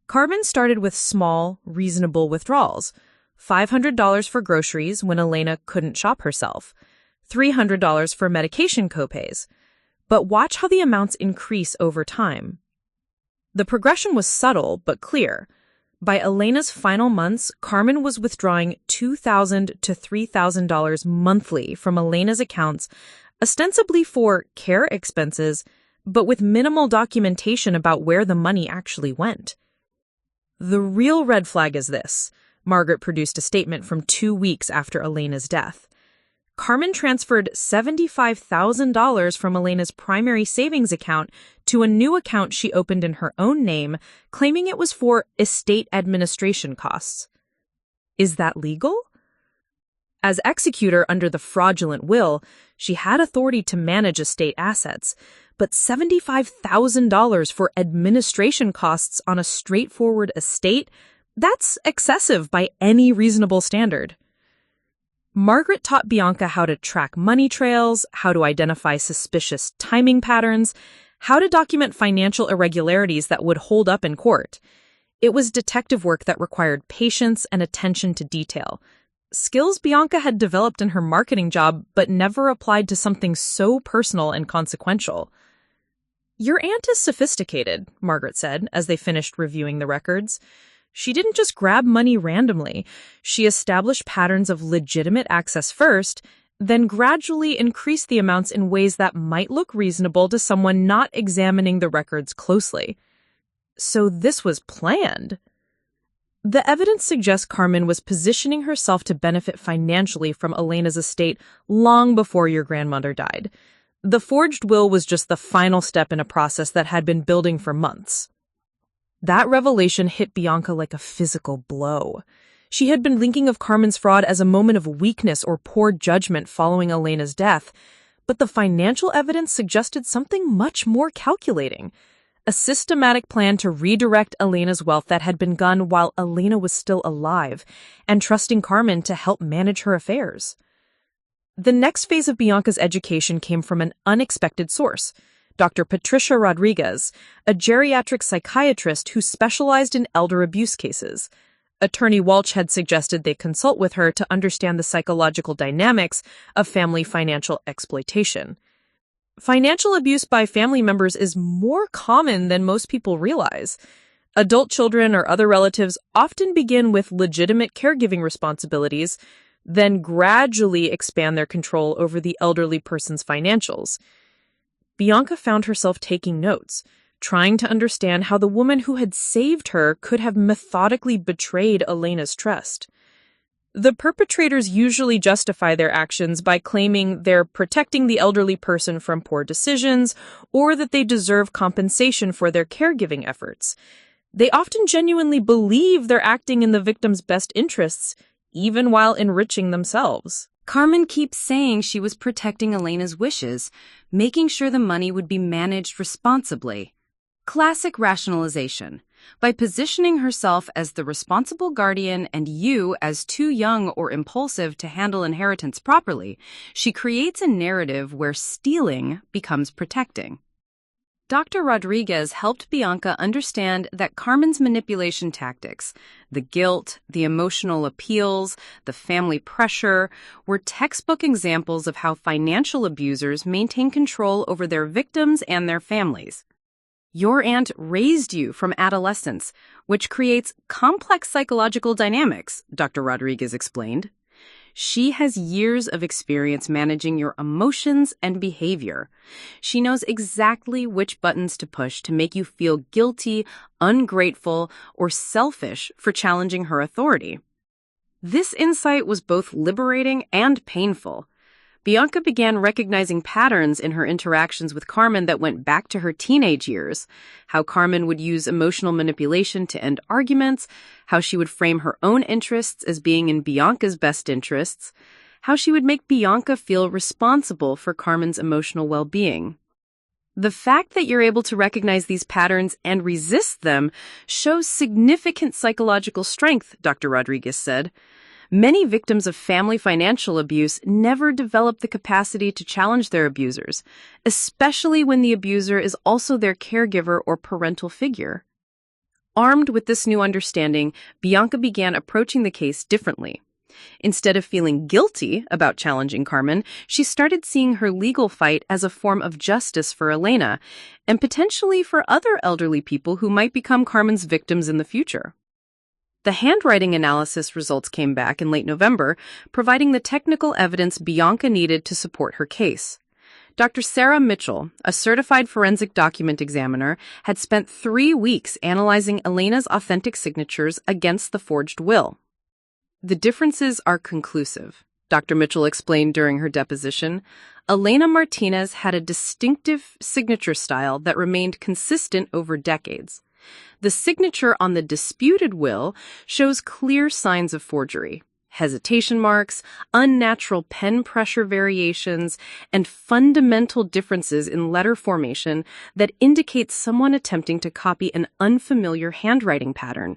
Carmen started with small, reasonable withdrawals. $500 for groceries when Elena couldn't shop herself. $300 for medication copays. But watch how the amounts increase over time. The progression was subtle but clear. By Elena's final months, Carmen was withdrawing $2,000 to $3,000 monthly from Elena's accounts, ostensibly for care expenses, but with minimal documentation about where the money actually went. The real red flag is this. Margaret produced a statement from 2 weeks after Elena's death. Carmen transferred $75,000 from Elena's primary savings account to a new account she opened in her own name, claiming it was for estate administration costs. Is that legal? As executor under the fraudulent will, she had authority to manage estate assets, but $75,000 for administration costs on a straightforward estate? That's excessive by any reasonable standard. Margaret taught Bianca how to track money trails, how to identify suspicious timing patterns, how to document financial irregularities that would hold up in court. It was detective work that required patience and attention to detail. Skills Bianca had developed in her marketing job, but never applied to something so personal and consequential. "Your aunt is sophisticated," Margaret said as they finished reviewing the records. She didn't just grab money randomly. She established patterns of legitimate access first, then gradually increased the amounts in ways that might look reasonable to someone not examining the records closely. So this was planned. The evidence suggests Carmen was positioning herself to benefit financially from Elena's estate long before your grandmother died. The forged will was just the final step in a process that had been building for months. That revelation hit Bianca like a physical blow. She had been thinking of Carmen's fraud as a moment of weakness or poor judgment following Elena's death, but the financial evidence suggested something much more calculating. A systematic plan to redirect Elena's wealth that had begun while Elena was still alive, and trusting Carmen to help manage her affairs. The next phase of Bianca's education came from an unexpected source. Dr. Patricia Rodriguez, a geriatric psychiatrist who specialized in elder abuse cases. Attorney Walsh had suggested they consult with her to understand the psychological dynamics of family financial exploitation. Financial abuse by family members is more common than most people realize. Adult children or other relatives often begin with legitimate caregiving responsibilities, then gradually expand their control over the elderly person's financials. Bianca found herself taking notes, trying to understand how the woman who had saved her could have methodically betrayed Elena's trust. The perpetrators usually justify their actions by claiming they're protecting the elderly person from poor decisions or that they deserve compensation for their caregiving efforts. They often genuinely believe they're acting in the victim's best interests, even while enriching themselves. Carmen keeps saying she was protecting Elena's wishes, making sure the money would be managed responsibly. Classic rationalization. By positioning herself as the responsible guardian and you as too young or impulsive to handle inheritance properly, she creates a narrative where stealing becomes protecting. Dr. Rodriguez helped Bianca understand that Carmen's manipulation tactics, the guilt, the emotional appeals, the family pressure, were textbook examples of how financial abusers maintain control over their victims and their families. Your aunt raised you from adolescence, which creates complex psychological dynamics, Dr. Rodriguez explained. She has years of experience managing your emotions and behavior. She knows exactly which buttons to push to make you feel guilty, ungrateful, or selfish for challenging her authority. This insight was both liberating and painful. Bianca began recognizing patterns in her interactions with Carmen that went back to her teenage years, how Carmen would use emotional manipulation to end arguments, how she would frame her own interests as being in Bianca's best interests, how she would make Bianca feel responsible for Carmen's emotional well-being. The fact that you're able to recognize these patterns and resist them shows significant psychological strength, Dr. Rodriguez said. Many victims of family financial abuse never develop the capacity to challenge their abusers, especially when the abuser is also their caregiver or parental figure. Armed with this new understanding, Bianca began approaching the case differently. Instead of feeling guilty about challenging Carmen, she started seeing her legal fight as a form of justice for Elena, and potentially for other elderly people who might become Carmen's victims in the future. The handwriting analysis results came back in late November, providing the technical evidence Bianca needed to support her case. Dr. Sarah Mitchell, a certified forensic document examiner, had spent 3 weeks analyzing Elena's authentic signatures against the forged will. The differences are conclusive, Dr. Mitchell explained during her deposition. Elena Martinez had a distinctive signature style that remained consistent over decades. The signature on the disputed will shows clear signs of forgery: hesitation marks, unnatural pen pressure variations, and fundamental differences in letter formation that indicate someone attempting to copy an unfamiliar handwriting pattern.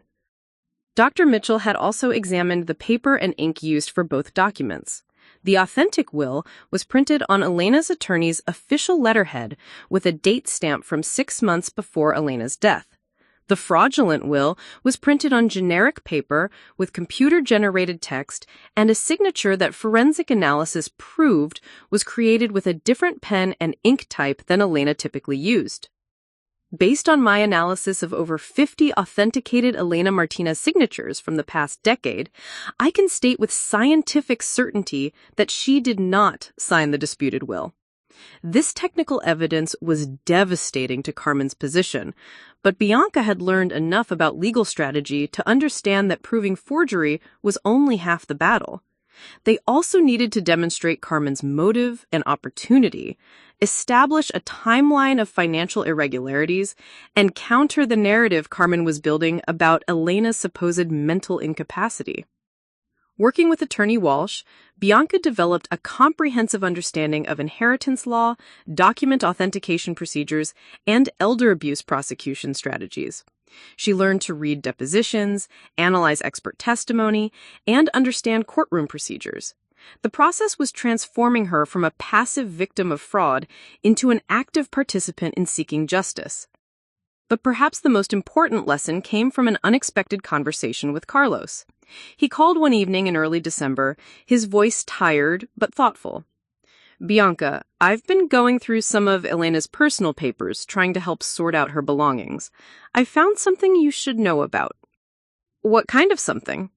Dr. Mitchell had also examined the paper and ink used for both documents. The authentic will was printed on Elena's attorney's official letterhead with a date stamp from 6 months before Elena's death. The fraudulent will was printed on generic paper with computer-generated text and a signature that forensic analysis proved was created with a different pen and ink type than Elena typically used. Based on my analysis of over 50 authenticated Elena Martinez signatures from the past decade, I can state with scientific certainty that she did not sign the disputed will. This technical evidence was devastating to Carmen's position, but Bianca had learned enough about legal strategy to understand that proving forgery was only half the battle. They also needed to demonstrate Carmen's motive and opportunity, establish a timeline of financial irregularities, and counter the narrative Carmen was building about Elena's supposed mental incapacity. Working with attorney Walsh, Bianca developed a comprehensive understanding of inheritance law, document authentication procedures, and elder abuse prosecution strategies. She learned to read depositions, analyze expert testimony, and understand courtroom procedures. The process was transforming her from a passive victim of fraud into an active participant in seeking justice. But perhaps the most important lesson came from an unexpected conversation with Carlos. He called one evening in early December, his voice tired but thoughtful. "Bianca, I've been going through some of Elena's personal papers, trying to help sort out her belongings. I found something you should know about." "What kind of something?"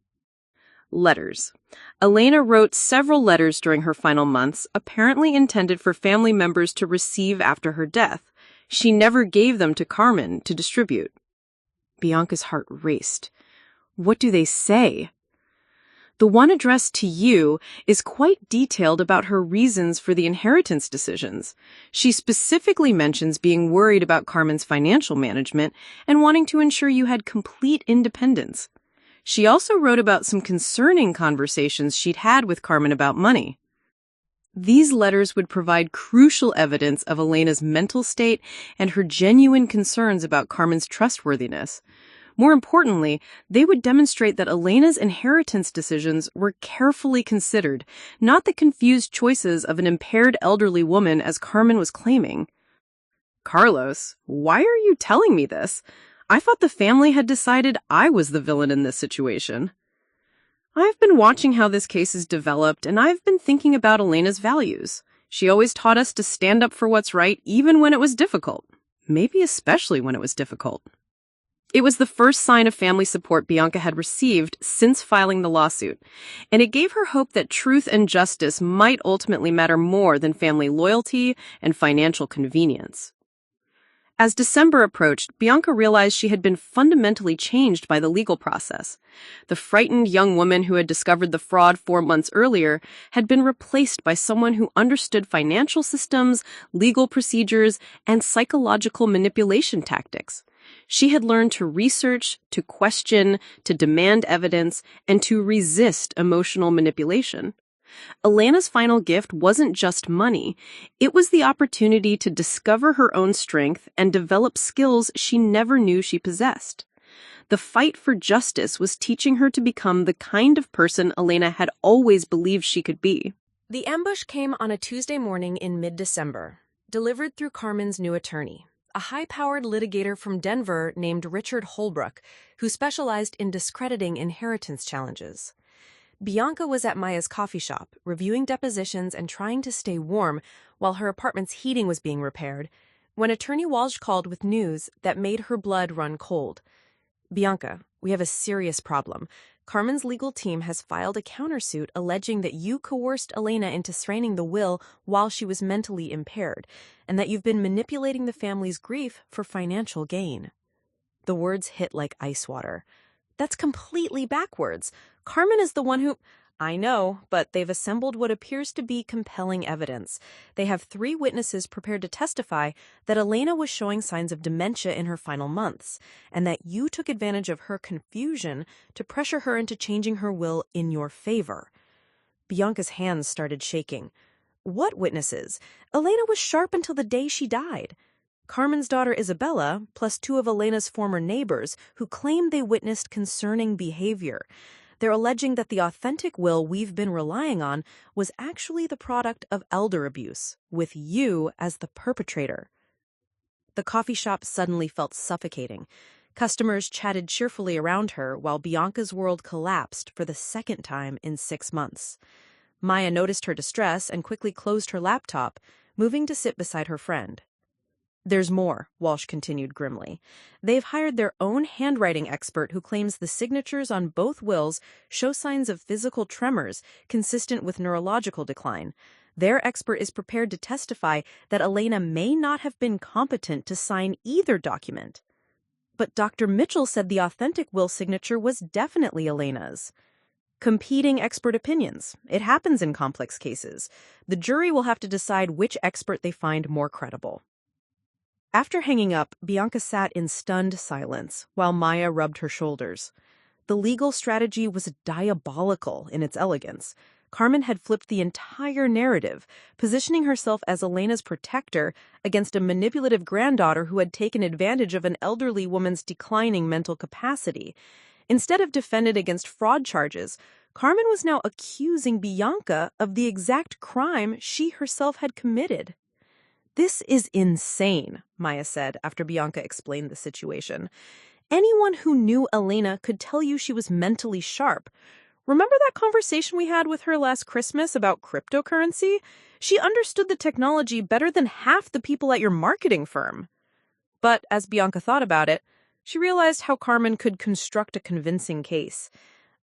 "Letters. Elena wrote several letters during her final months, apparently intended for family members to receive after her death. She never gave them to Carmen to distribute." Bianca's heart raced. "What do they say?" "The one addressed to you is quite detailed about her reasons for the inheritance decisions. She specifically mentions being worried about Carmen's financial management and wanting to ensure you had complete independence. She also wrote about some concerning conversations she'd had with Carmen about money." These letters would provide crucial evidence of Elena's mental state and her genuine concerns about Carmen's trustworthiness. More importantly, they would demonstrate that Elena's inheritance decisions were carefully considered, not the confused choices of an impaired elderly woman as Carmen was claiming. "Carlos, why are you telling me this? I thought the family had decided I was the villain in this situation." "I've been watching how this case is developed, and I've been thinking about Elena's values. She always taught us to stand up for what's right, even when it was difficult. Maybe especially when it was difficult." It was the first sign of family support Bianca had received since filing the lawsuit, and it gave her hope that truth and justice might ultimately matter more than family loyalty and financial convenience. As December approached, Bianca realized she had been fundamentally changed by the legal process. The frightened young woman who had discovered the fraud 4 months earlier had been replaced by someone who understood financial systems, legal procedures, and psychological manipulation tactics. She had learned to research, to question, to demand evidence, and to resist emotional manipulation. Elena's final gift wasn't just money. It was the opportunity to discover her own strength and develop skills she never knew she possessed. The fight for justice was teaching her to become the kind of person Elena had always believed she could be. The ambush came on a Tuesday morning in mid-December, delivered through Carmen's new attorney, a high-powered litigator from Denver named Richard Holbrook, who specialized in discrediting inheritance challenges. Bianca was at Maya's coffee shop, reviewing depositions and trying to stay warm while her apartment's heating was being repaired, when attorney Walsh called with news that made her blood run cold. Bianca, we have a serious problem. Carmen's legal team has filed a countersuit alleging that you coerced Elena into signing the will while she was mentally impaired, and that you've been manipulating the family's grief for financial gain. The words hit like ice water. That's completely backwards. Carmen is the one who... I know, but they've assembled what appears to be compelling evidence. They have 3 witnesses prepared to testify that Elena was showing signs of dementia in her final months, and that you took advantage of her confusion to pressure her into changing her will in your favor. Bianca's hands started shaking. What witnesses? Elena was sharp until the day she died. Carmen's daughter Isabella, plus 2 of Elena's former neighbors, who claimed they witnessed concerning behavior. They're alleging that the authentic will we've been relying on was actually the product of elder abuse, with you as the perpetrator. The coffee shop suddenly felt suffocating. Customers chatted cheerfully around her while Bianca's world collapsed for the 2nd time in 6 months. Maya noticed her distress and quickly closed her laptop, moving to sit beside her friend. There's more, Walsh continued grimly. They've hired their own handwriting expert who claims the signatures on both wills show signs of physical tremors consistent with neurological decline. Their expert is prepared to testify that Elena may not have been competent to sign either document. But Dr. Mitchell said the authentic will signature was definitely Elena's. Competing expert opinions. It happens in complex cases. The jury will have to decide which expert they find more credible. After hanging up, Bianca sat in stunned silence while Maya rubbed her shoulders. The legal strategy was diabolical in its elegance. Carmen had flipped the entire narrative, positioning herself as Elena's protector against a manipulative granddaughter who had taken advantage of an elderly woman's declining mental capacity. Instead of defended against fraud charges, Carmen was now accusing Bianca of the exact crime she herself had committed. This is insane, Maya said after Bianca explained the situation. Anyone who knew Elena could tell you she was mentally sharp. Remember that conversation we had with her last Christmas about cryptocurrency? She understood the technology better than half the people at your marketing firm. But as Bianca thought about it, she realized how Carmen could construct a convincing case.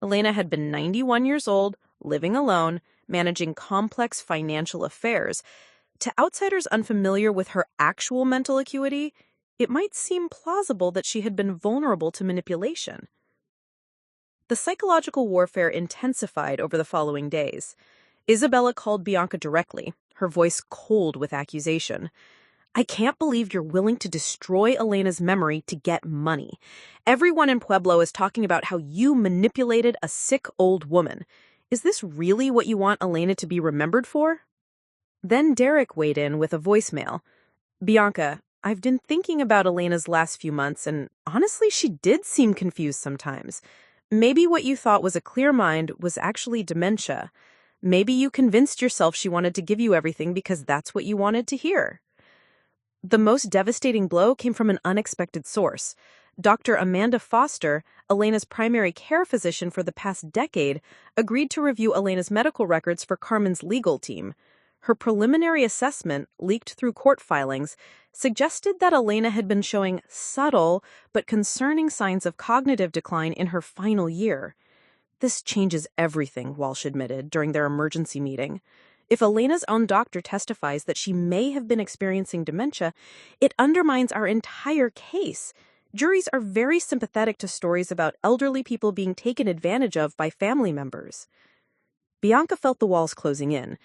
Elena had been 91 years old, living alone, managing complex financial affairs. To outsiders unfamiliar with her actual mental acuity, it might seem plausible that she had been vulnerable to manipulation. The psychological warfare intensified over the following days. Isabella called Bianca directly, her voice cold with accusation. I can't believe you're willing to destroy Elena's memory to get money. Everyone in Pueblo is talking about how you manipulated a sick old woman. Is this really what you want Elena to be remembered for? Then Derek weighed in with a voicemail. Bianca, I've been thinking about Elena's last few months, and honestly, she did seem confused sometimes. Maybe what you thought was a clear mind was actually dementia. Maybe you convinced yourself she wanted to give you everything because that's what you wanted to hear. The most devastating blow came from an unexpected source. Dr. Amanda Foster, Elena's primary care physician for the past decade, agreed to review Elena's medical records for Carmen's legal team. Her preliminary assessment, leaked through court filings, suggested that Elena had been showing subtle but concerning signs of cognitive decline in her final year. This changes everything, Walsh admitted during their emergency meeting. If Elena's own doctor testifies that she may have been experiencing dementia, it undermines our entire case. Juries are very sympathetic to stories about elderly people being taken advantage of by family members. Bianca felt the walls closing in.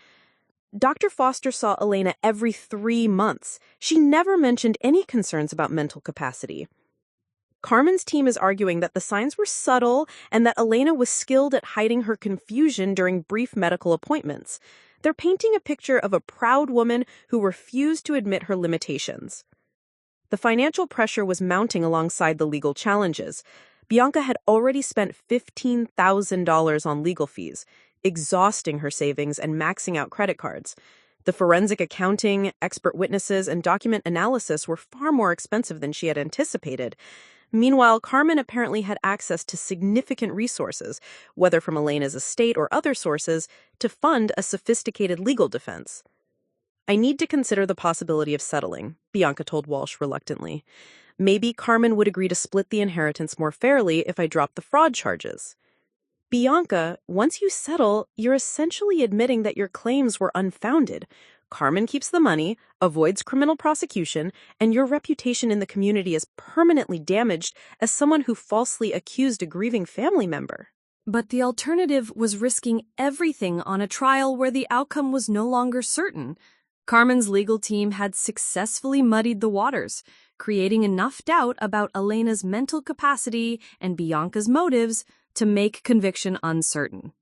Dr. Foster saw Elena every 3 months. She never mentioned any concerns about mental capacity. Carmen's team is arguing that the signs were subtle and that Elena was skilled at hiding her confusion during brief medical appointments. They're painting a picture of a proud woman who refused to admit her limitations. The financial pressure was mounting alongside the legal challenges. Bianca had already spent $15,000 on legal fees, exhausting her savings and maxing out credit cards. The forensic accounting, expert witnesses, and document analysis were far more expensive than she had anticipated. Meanwhile, Carmen apparently had access to significant resources, whether from Elena's estate or other sources, to fund a sophisticated legal defense. I need to consider the possibility of settling, Bianca told Walsh reluctantly. Maybe Carmen would agree to split the inheritance more fairly if I dropped the fraud charges. Bianca, once you settle, you're essentially admitting that your claims were unfounded. Carmen keeps the money, avoids criminal prosecution, and your reputation in the community is permanently damaged as someone who falsely accused a grieving family member. But the alternative was risking everything on a trial where the outcome was no longer certain. Carmen's legal team had successfully muddied the waters, creating enough doubt about Elena's mental capacity and Bianca's motives to make conviction uncertain.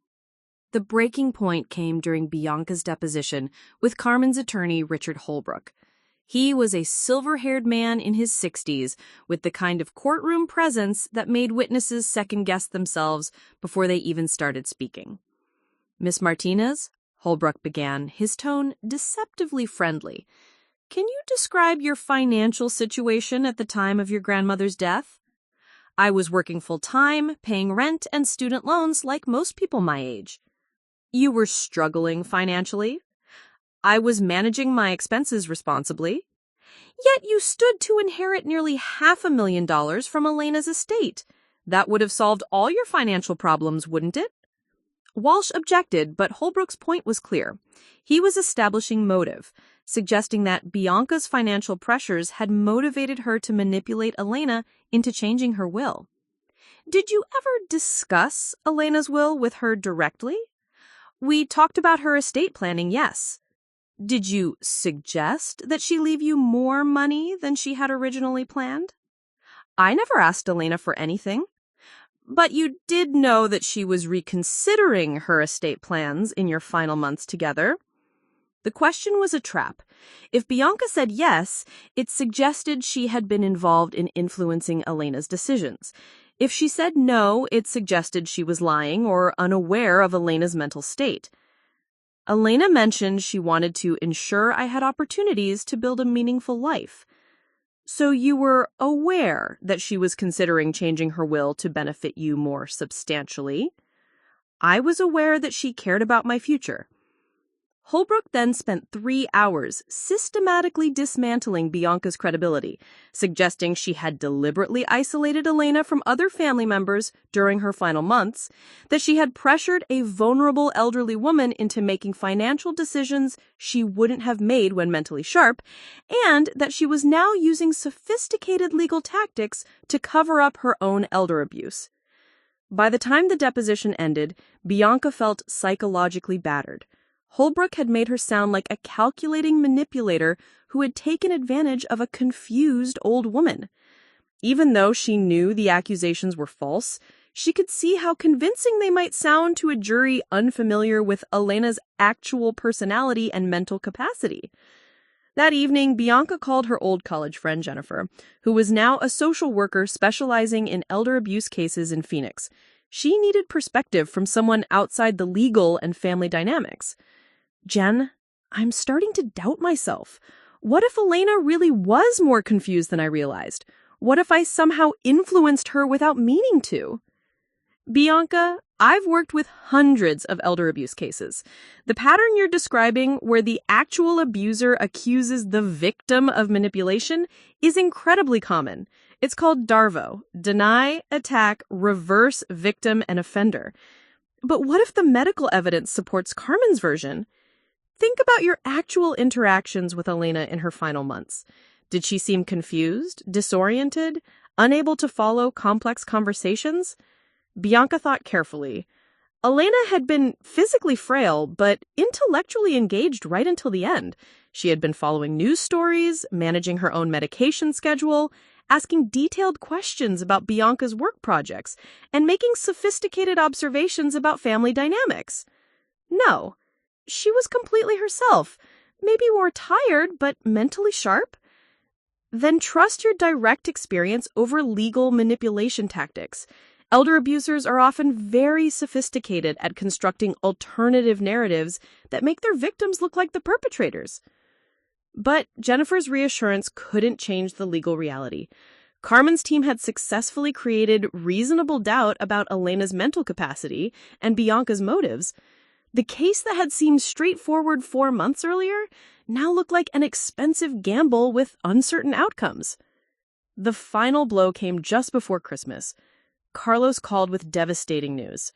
The breaking point came during Bianca's deposition with Carmen's attorney, Richard Holbrook. He was a silver-haired man in his 60s with the kind of courtroom presence that made witnesses second-guess themselves before they even started speaking. "Miss Martinez," Holbrook began, his tone deceptively friendly, "can you describe your financial situation at the time of your grandmother's death?" "I was working full-time, paying rent and student loans like most people my age." "You were struggling financially?" "I was managing my expenses responsibly." "Yet you stood to inherit nearly $500,000 from Elena's estate. That would have solved all your financial problems, wouldn't it?" Walsh objected, but Holbrook's point was clear. He was establishing motive, suggesting that Bianca's financial pressures had motivated her to manipulate Elena into changing her will. "Did you ever discuss Elena's will with her directly?" "We talked about her estate planning, yes." "Did you suggest that she leave you more money than she had originally planned?" "I never asked Elena for anything." "But you did know that she was reconsidering her estate plans in your final months together." The question was a trap. If Bianca said yes, it suggested she had been involved in influencing Elena's decisions. If she said no, it suggested she was lying or unaware of Elena's mental state. "Elena mentioned she wanted to ensure I had opportunities to build a meaningful life." "So you were aware that she was considering changing her will to benefit you more substantially?" "I was aware that she cared about my future." Holbrook then spent 3 hours systematically dismantling Bianca's credibility, suggesting she had deliberately isolated Elena from other family members during her final months, that she had pressured a vulnerable elderly woman into making financial decisions she wouldn't have made when mentally sharp, and that she was now using sophisticated legal tactics to cover up her own elder abuse. By the time the deposition ended, Bianca felt psychologically battered. Holbrook had made her sound like a calculating manipulator who had taken advantage of a confused old woman. Even though she knew the accusations were false, she could see how convincing they might sound to a jury unfamiliar with Elena's actual personality and mental capacity. That evening, Bianca called her old college friend Jennifer, who was now a social worker specializing in elder abuse cases in Phoenix. She needed perspective from someone outside the legal and family dynamics. "Jen, I'm starting to doubt myself. What if Elena really was more confused than I realized? What if I somehow influenced her without meaning to?" "Bianca, I've worked with hundreds of elder abuse cases. The pattern you're describing, where the actual abuser accuses the victim of manipulation, is incredibly common. It's called DARVO, deny, attack, reverse victim and offender. But what if the medical evidence supports Carmen's version? Think about your actual interactions with Elena in her final months. Did she seem confused, disoriented, unable to follow complex conversations?" Bianca thought carefully. Elena had been physically frail, but intellectually engaged right until the end. She had been following news stories, managing her own medication schedule, asking detailed questions about Bianca's work projects, and making sophisticated observations about family dynamics. No, she was completely herself, maybe more tired, but mentally sharp. Then trust your direct experience over legal manipulation tactics. Elder abusers are often very sophisticated at constructing alternative narratives that make their victims look like the perpetrators. But Jennifer's reassurance couldn't change the legal reality. Carmen's team had successfully created reasonable doubt about Elena's mental capacity and Bianca's motives. The case that had seemed straightforward 4 months earlier now looked like an expensive gamble with uncertain outcomes. The final blow came just before Christmas. Carlos called with devastating news.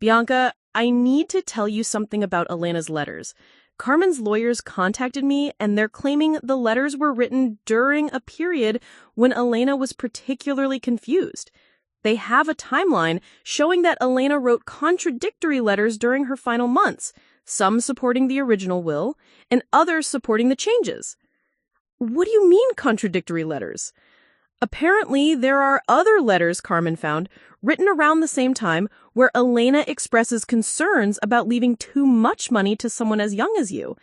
Bianca, I need to tell you something about Elena's letters. Carmen's lawyers contacted me, and they're claiming the letters were written during a period when Elena was particularly confused. They have a timeline showing that Elena wrote contradictory letters during her final months, some supporting the original will, and others supporting the changes. What do you mean contradictory letters? Apparently, there are other letters Carmen found, written around the same time, where Elena expresses concerns about leaving too much money to someone as young as you.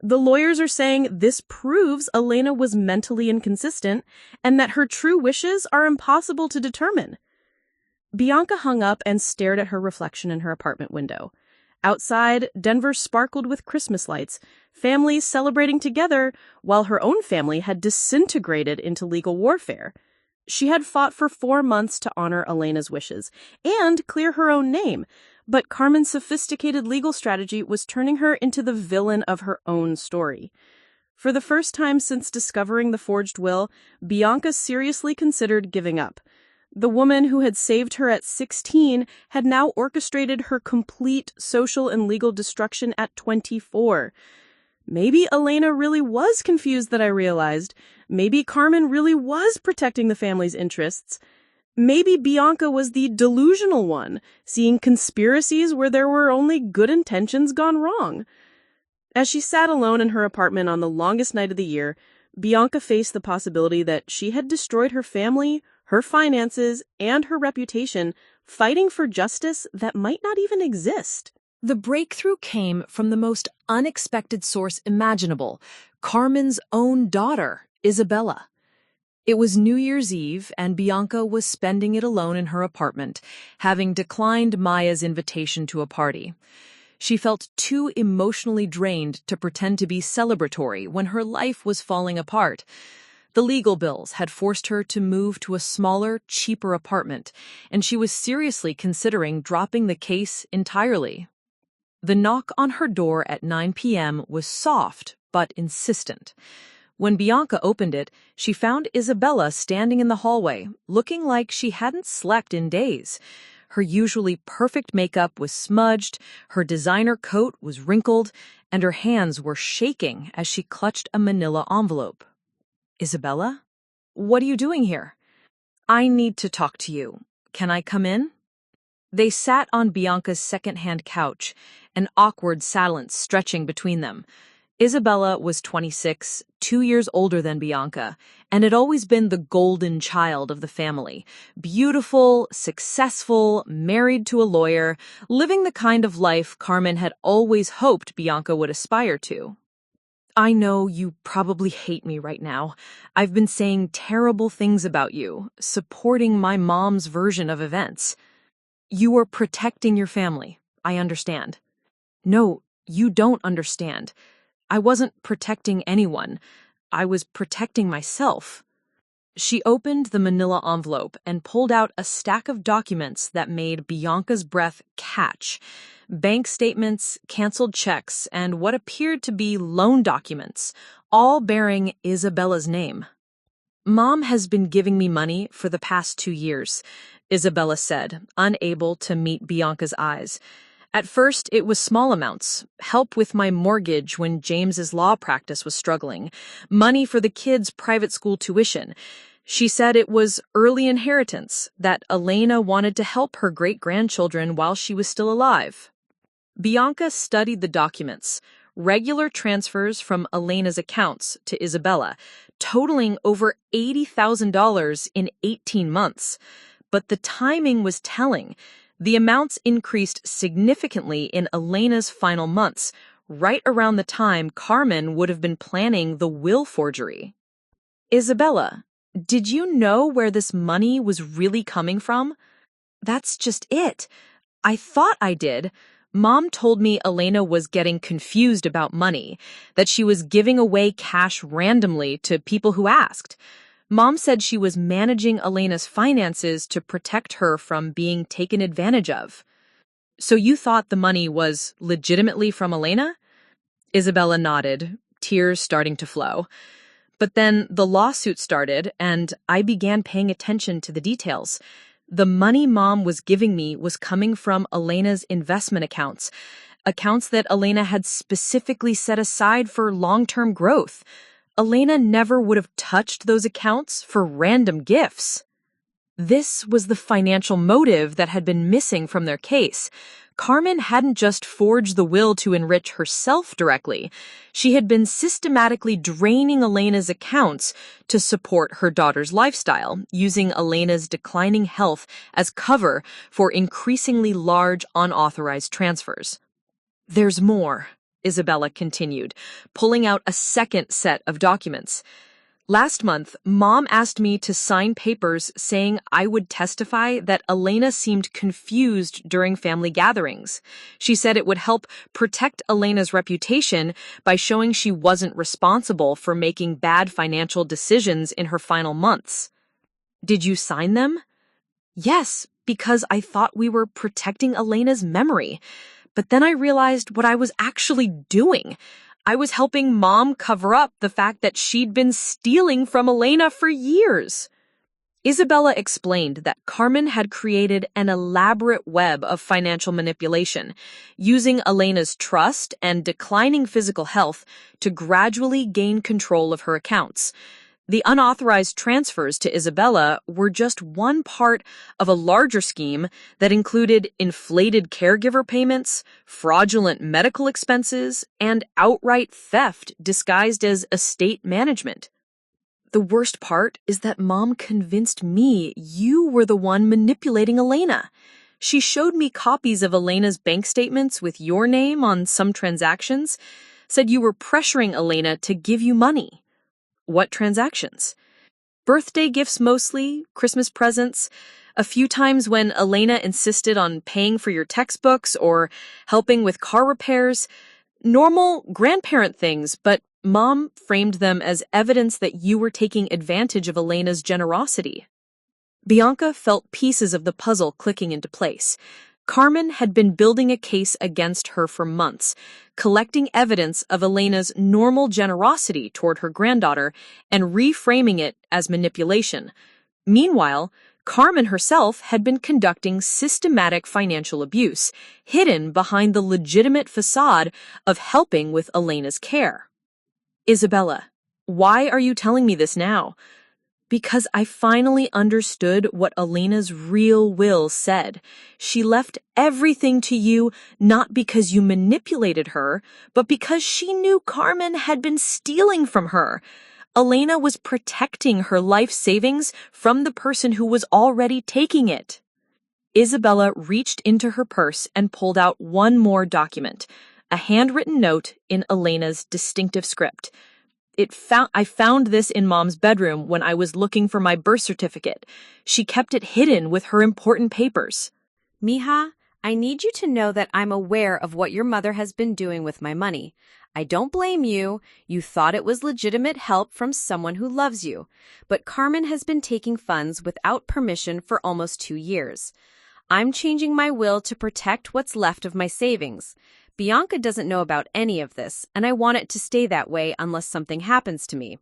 The lawyers are saying this proves Elena was mentally inconsistent and that her true wishes are impossible to determine. Bianca hung up and stared at her reflection in her apartment window. Outside, Denver sparkled with Christmas lights, families celebrating together, while her own family had disintegrated into legal warfare. She had fought for 4 months to honor Elena's wishes and clear her own name, but Carmen's sophisticated legal strategy was turning her into the villain of her own story. For the first time since discovering the forged will, Bianca seriously considered giving up. The woman who had saved her at 16 had now orchestrated her complete social and legal destruction at 24. Maybe Elena really was confused that I realized. Maybe Carmen really was protecting the family's interests. Maybe Bianca was the delusional one, seeing conspiracies where there were only good intentions gone wrong. As she sat alone in her apartment on the longest night of the year, Bianca faced the possibility that she had destroyed her family, her finances, and her reputation, fighting for justice that might not even exist. The breakthrough came from the most unexpected source imaginable, Carmen's own daughter, Isabella. It was New Year's Eve, and Bianca was spending it alone in her apartment, having declined Maya's invitation to a party. She felt too emotionally drained to pretend to be celebratory when her life was falling apart. The legal bills had forced her to move to a smaller, cheaper apartment, and she was seriously considering dropping the case entirely. The knock on her door at 9 p.m. was soft but insistent. When Bianca opened it, she found Isabella standing in the hallway, looking like she hadn't slept in days. Her usually perfect makeup was smudged, her designer coat was wrinkled, and her hands were shaking as she clutched a manila envelope. Isabella? What are you doing here? I need to talk to you. Can I come in? They sat on Bianca's second-hand couch, an awkward silence stretching between them. Isabella was 26, 2 years older than Bianca, and had always been the golden child of the family. Beautiful, successful, married to a lawyer, living the kind of life Carmen had always hoped Bianca would aspire to. I know you probably hate me right now. I've been saying terrible things about you, supporting my mom's version of events. You are protecting your family. I understand. No, you don't understand. I wasn't protecting anyone. I was protecting myself. She opened the manila envelope and pulled out a stack of documents that made Bianca's breath catch. Bank statements, canceled checks, and what appeared to be loan documents, all bearing Isabella's name. Mom has been giving me money for the past 2 years, Isabella said, unable to meet Bianca's eyes. At first, it was small amounts, help with my mortgage when James's law practice was struggling, money for the kids' private school tuition. She said it was early inheritance, that Elena wanted to help her great-grandchildren while she was still alive. Bianca studied the documents, regular transfers from Elena's accounts to Isabella, totaling over $80,000 in 18 months. But the timing was telling. The amounts increased significantly in Elena's final months, right around the time Carmen would have been planning the will forgery. Isabella, did you know where this money was really coming from? That's just it. I thought I did. Mom told me Elena was getting confused about money, that she was giving away cash randomly to people who asked. Mom said she was managing Elena's finances to protect her from being taken advantage of. So you thought the money was legitimately from Elena? Isabella nodded, tears starting to flow. But then the lawsuit started, and I began paying attention to the details. The money Mom was giving me was coming from Elena's investment accounts that Elena had specifically set aside for long-term growth. Elena never would have touched those accounts for random gifts. This was the financial motive that had been missing from their case. Carmen hadn't just forged the will to enrich herself directly. She had been systematically draining Elena's accounts to support her daughter's lifestyle, using Elena's declining health as cover for increasingly large unauthorized transfers. "There's more," Isabella continued, pulling out a second set of documents. "Last month, Mom asked me to sign papers saying I would testify that Elena seemed confused during family gatherings. She said it would help protect Elena's reputation by showing she wasn't responsible for making bad financial decisions in her final months." "Did you sign them?" "Yes, because I thought we were protecting Elena's memory. But then I realized what I was actually doing. I was helping Mom cover up the fact that she'd been stealing from Elena for years." Isabella explained that Carmen had created an elaborate web of financial manipulation, using Elena's trust and declining physical health to gradually gain control of her accounts. The unauthorized transfers to Isabella were just one part of a larger scheme that included inflated caregiver payments, fraudulent medical expenses, and outright theft disguised as estate management. "The worst part is that Mom convinced me you were the one manipulating Elena. She showed me copies of Elena's bank statements with your name on some transactions, said you were pressuring Elena to give you money." "What transactions?" "Birthday gifts mostly, Christmas presents, a few times when Elena insisted on paying for your textbooks or helping with car repairs. Normal grandparent things, but Mom framed them as evidence that you were taking advantage of Elena's generosity." Bianca felt pieces of the puzzle clicking into place. Carmen had been building a case against her for months, collecting evidence of Elena's normal generosity toward her granddaughter and reframing it as manipulation. Meanwhile, Carmen herself had been conducting systematic financial abuse, hidden behind the legitimate facade of helping with Elena's care. "Isabella, why are you telling me this now?" "Because I finally understood what Elena's real will said. She left everything to you not because you manipulated her, but because she knew Carmen had been stealing from her. Elena was protecting her life savings from the person who was already taking it." Isabella reached into her purse and pulled out one more document, a handwritten note in Elena's distinctive script. I found this in Mom's bedroom when I was looking for my birth certificate. She kept it hidden with her important papers. "Mija, I need you to know that I'm aware of what your mother has been doing with my money. I don't blame you. You thought it was legitimate help from someone who loves you. But Carmen has been taking funds without permission for almost 2 years. I'm changing my will to protect what's left of my savings. Bianca doesn't know about any of this, and I want it to stay that way unless something happens to me.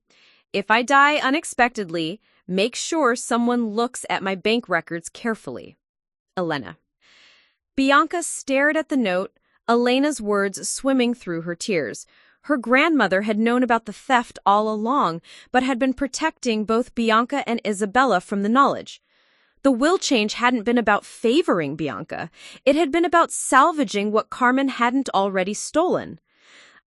If I die unexpectedly, make sure someone looks at my bank records carefully. Elena." Bianca stared at the note, Elena's words swimming through her tears. Her grandmother had known about the theft all along, but had been protecting both Bianca and Isabella from the knowledge. The will change hadn't been about favoring Bianca. It had been about salvaging what Carmen hadn't already stolen.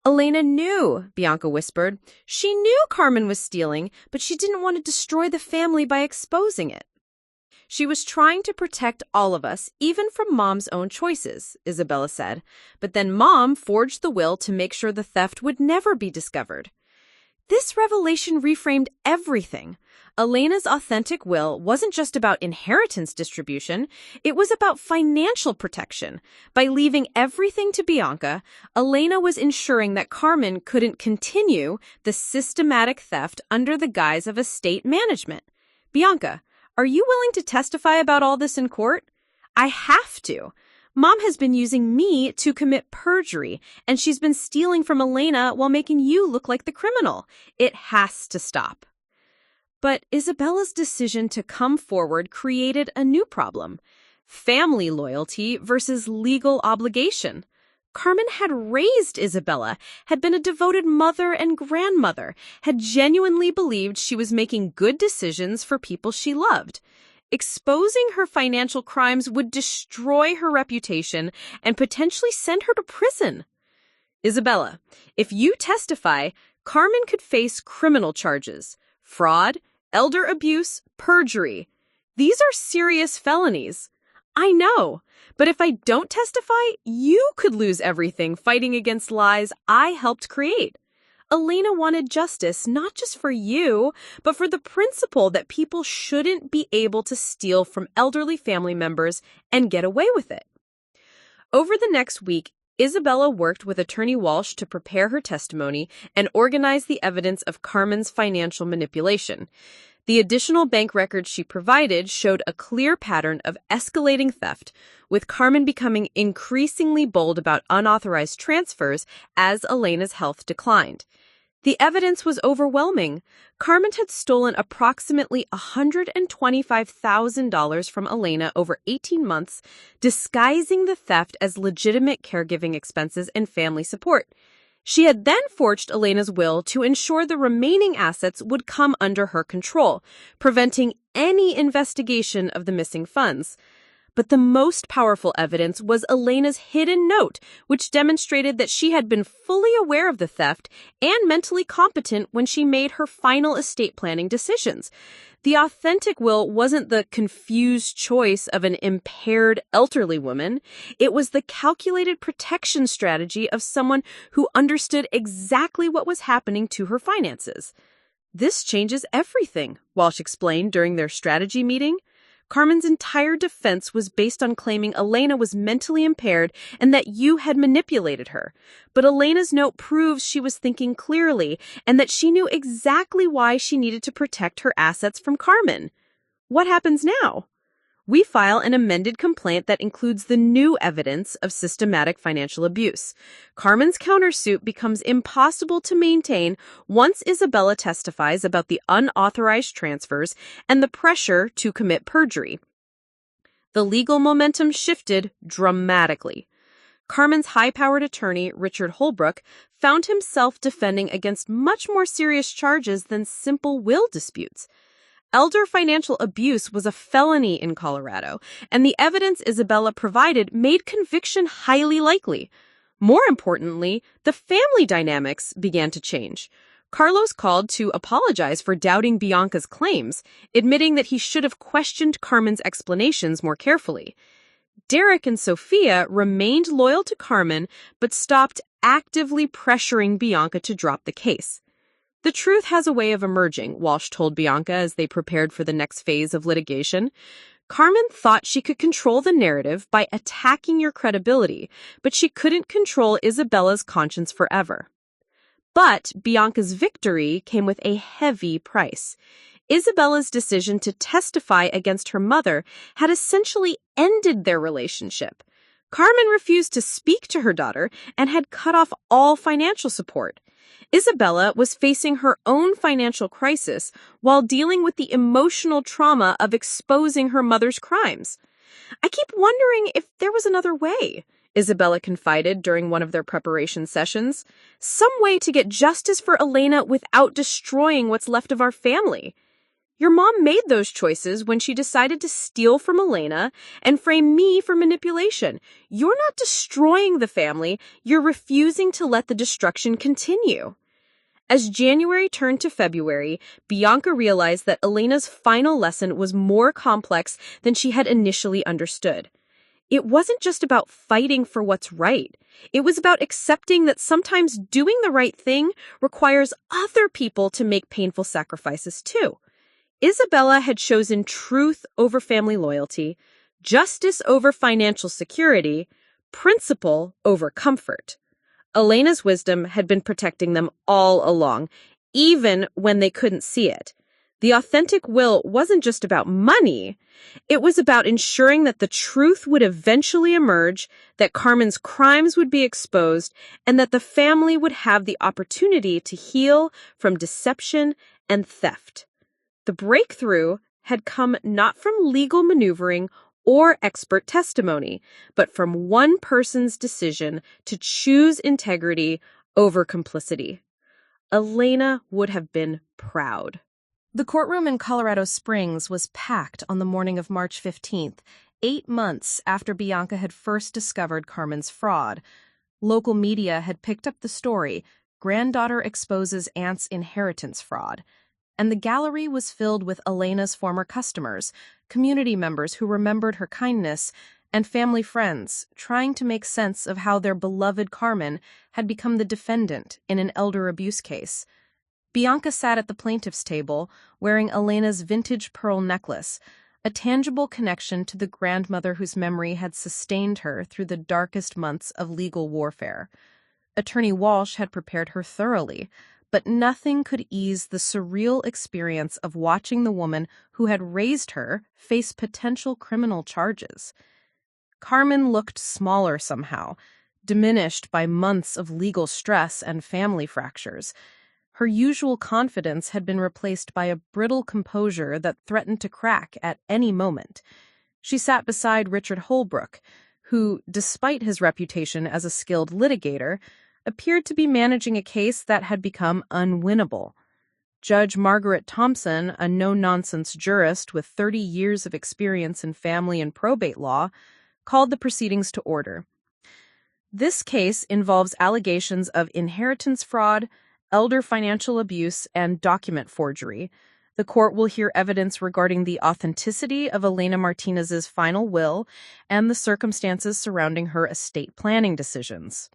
"Elena knew," Bianca whispered. "She knew Carmen was stealing, but she didn't want to destroy the family by exposing it. She was trying to protect all of us, even from Mom's own choices," Isabella said. "But then Mom forged the will to make sure the theft would never be discovered." This revelation reframed everything. Elena's authentic will wasn't just about inheritance distribution, it was about financial protection. By leaving everything to Bianca, Elena was ensuring that Carmen couldn't continue the systematic theft under the guise of estate management. "Bianca, are you willing to testify about all this in court?" "I have to. Mom has been using me to commit perjury, and she's been stealing from Elena while making you look like the criminal. It has to stop. But Isabella's decision to come forward created a new problem: family loyalty versus legal obligation. Carmen had raised Isabella, had been a devoted mother and grandmother, had genuinely believed she was making good decisions for people she loved. Exposing her financial crimes would destroy her reputation and potentially send her to prison. Isabella, if you testify, Carmen could face criminal charges: fraud, elder abuse, perjury. These are serious felonies. I know, but if I don't testify, you could lose everything fighting against lies I helped create. Elena wanted justice not just for you, but for the principle that people shouldn't be able to steal from elderly family members and get away with it. Over the next week, Isabella worked with Attorney Walsh to prepare her testimony and organize the evidence of Carmen's financial manipulation. The additional bank records she provided showed a clear pattern of escalating theft, with Carmen becoming increasingly bold about unauthorized transfers as Elena's health declined. The evidence was overwhelming. Carmen had stolen approximately $125,000 from Elena over 18 months, disguising the theft as legitimate caregiving expenses and family support. She had then forged Elena's will to ensure the remaining assets would come under her control, preventing any investigation of the missing funds. But the most powerful evidence was Elena's hidden note, which demonstrated that she had been fully aware of the theft and mentally competent when she made her final estate planning decisions. The authentic will wasn't the confused choice of an impaired elderly woman. It was the calculated protection strategy of someone who understood exactly what was happening to her finances. This changes everything, Walsh explained during their strategy meeting. Carmen's entire defense was based on claiming Elena was mentally impaired and that you had manipulated her. But Elena's note proves she was thinking clearly and that she knew exactly why she needed to protect her assets from Carmen. What happens now? We file an amended complaint that includes the new evidence of systematic financial abuse. Carmen's countersuit becomes impossible to maintain once Isabella testifies about the unauthorized transfers and the pressure to commit perjury. The legal momentum shifted dramatically. Carmen's high-powered attorney, Richard Holbrook, found himself defending against much more serious charges than simple will disputes. Elder financial abuse was a felony in Colorado, and the evidence Isabella provided made conviction highly likely. More importantly, the family dynamics began to change. Carlos called to apologize for doubting Bianca's claims, admitting that he should have questioned Carmen's explanations more carefully. Derek and Sophia remained loyal to Carmen, but stopped actively pressuring Bianca to drop the case. The truth has a way of emerging, Walsh told Bianca as they prepared for the next phase of litigation. Carmen thought she could control the narrative by attacking your credibility, but she couldn't control Isabella's conscience forever. But Bianca's victory came with a heavy price. Isabella's decision to testify against her mother had essentially ended their relationship. Carmen refused to speak to her daughter and had cut off all financial support. Isabella was facing her own financial crisis while dealing with the emotional trauma of exposing her mother's crimes. "I keep wondering if there was another way," Isabella confided during one of their preparation sessions. "Some way to get justice for Elena without destroying what's left of our family. Your mom made those choices when she decided to steal from Elena and frame me for manipulation. You're not destroying the family, you're refusing to let the destruction continue." As January turned to February, Bianca realized that Elena's final lesson was more complex than she had initially understood. It wasn't just about fighting for what's right. It was about accepting that sometimes doing the right thing requires other people to make painful sacrifices too. Isabella had chosen truth over family loyalty, justice over financial security, principle over comfort. Elena's wisdom had been protecting them all along, even when they couldn't see it. The authentic will wasn't just about money. It was about ensuring that the truth would eventually emerge, that Carmen's crimes would be exposed, and that the family would have the opportunity to heal from deception and theft. The breakthrough had come not from legal maneuvering or expert testimony, but from one person's decision to choose integrity over complicity. Elena would have been proud. The courtroom in Colorado Springs was packed on the morning of March 15th, 8 months after Bianca had first discovered Carmen's fraud. Local media had picked up the story, "Granddaughter exposes aunt's inheritance fraud," and the gallery was filled with Elena's former customers, community members who remembered her kindness, and family friends trying to make sense of how their beloved Carmen had become the defendant in an elder abuse case. Bianca sat at the plaintiff's table, wearing Elena's vintage pearl necklace, a tangible connection to the grandmother whose memory had sustained her through the darkest months of legal warfare. Attorney Walsh had prepared her thoroughly, but nothing could ease the surreal experience of watching the woman who had raised her face potential criminal charges. Carmen looked smaller somehow, diminished by months of legal stress and family fractures. Her usual confidence had been replaced by a brittle composure that threatened to crack at any moment. She sat beside Richard Holbrook, who, despite his reputation as a skilled litigator, appeared to be managing a case that had become unwinnable. Judge Margaret Thompson, a no-nonsense jurist with 30 years of experience in family and probate law, called the proceedings to order. This case involves allegations of inheritance fraud, elder financial abuse, and document forgery. The court will hear evidence regarding the authenticity of Elena Martinez's final will and the circumstances surrounding her estate planning decisions.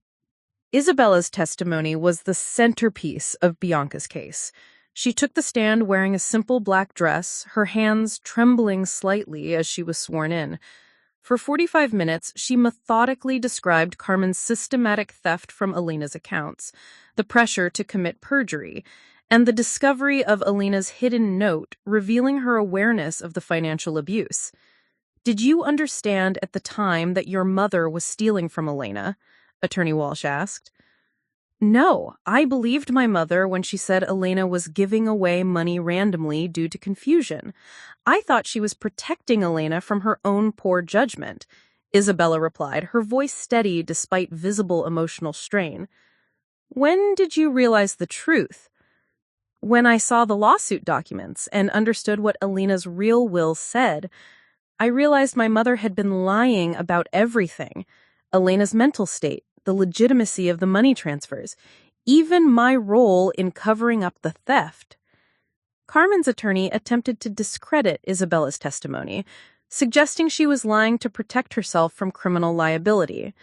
Isabella's testimony was the centerpiece of Bianca's case. She took the stand wearing a simple black dress, her hands trembling slightly as she was sworn in. For 45 minutes, she methodically described Carmen's systematic theft from Elena's accounts, the pressure to commit perjury, and the discovery of Elena's hidden note revealing her awareness of the financial abuse. "Did you understand at the time that your mother was stealing from Elena?" Attorney Walsh asked. "No, I believed my mother when she said Elena was giving away money randomly due to confusion. I thought she was protecting Elena from her own poor judgment," Isabella replied, her voice steady despite visible emotional strain. "When did you realize the truth?" "When I saw the lawsuit documents and understood what Elena's real will said. I realized my mother had been lying about everything: Elena's mental state, the legitimacy of the money transfers, even my role in covering up the theft." Carmen's attorney attempted to discredit Isabella's testimony, suggesting she was lying to protect herself from criminal liability.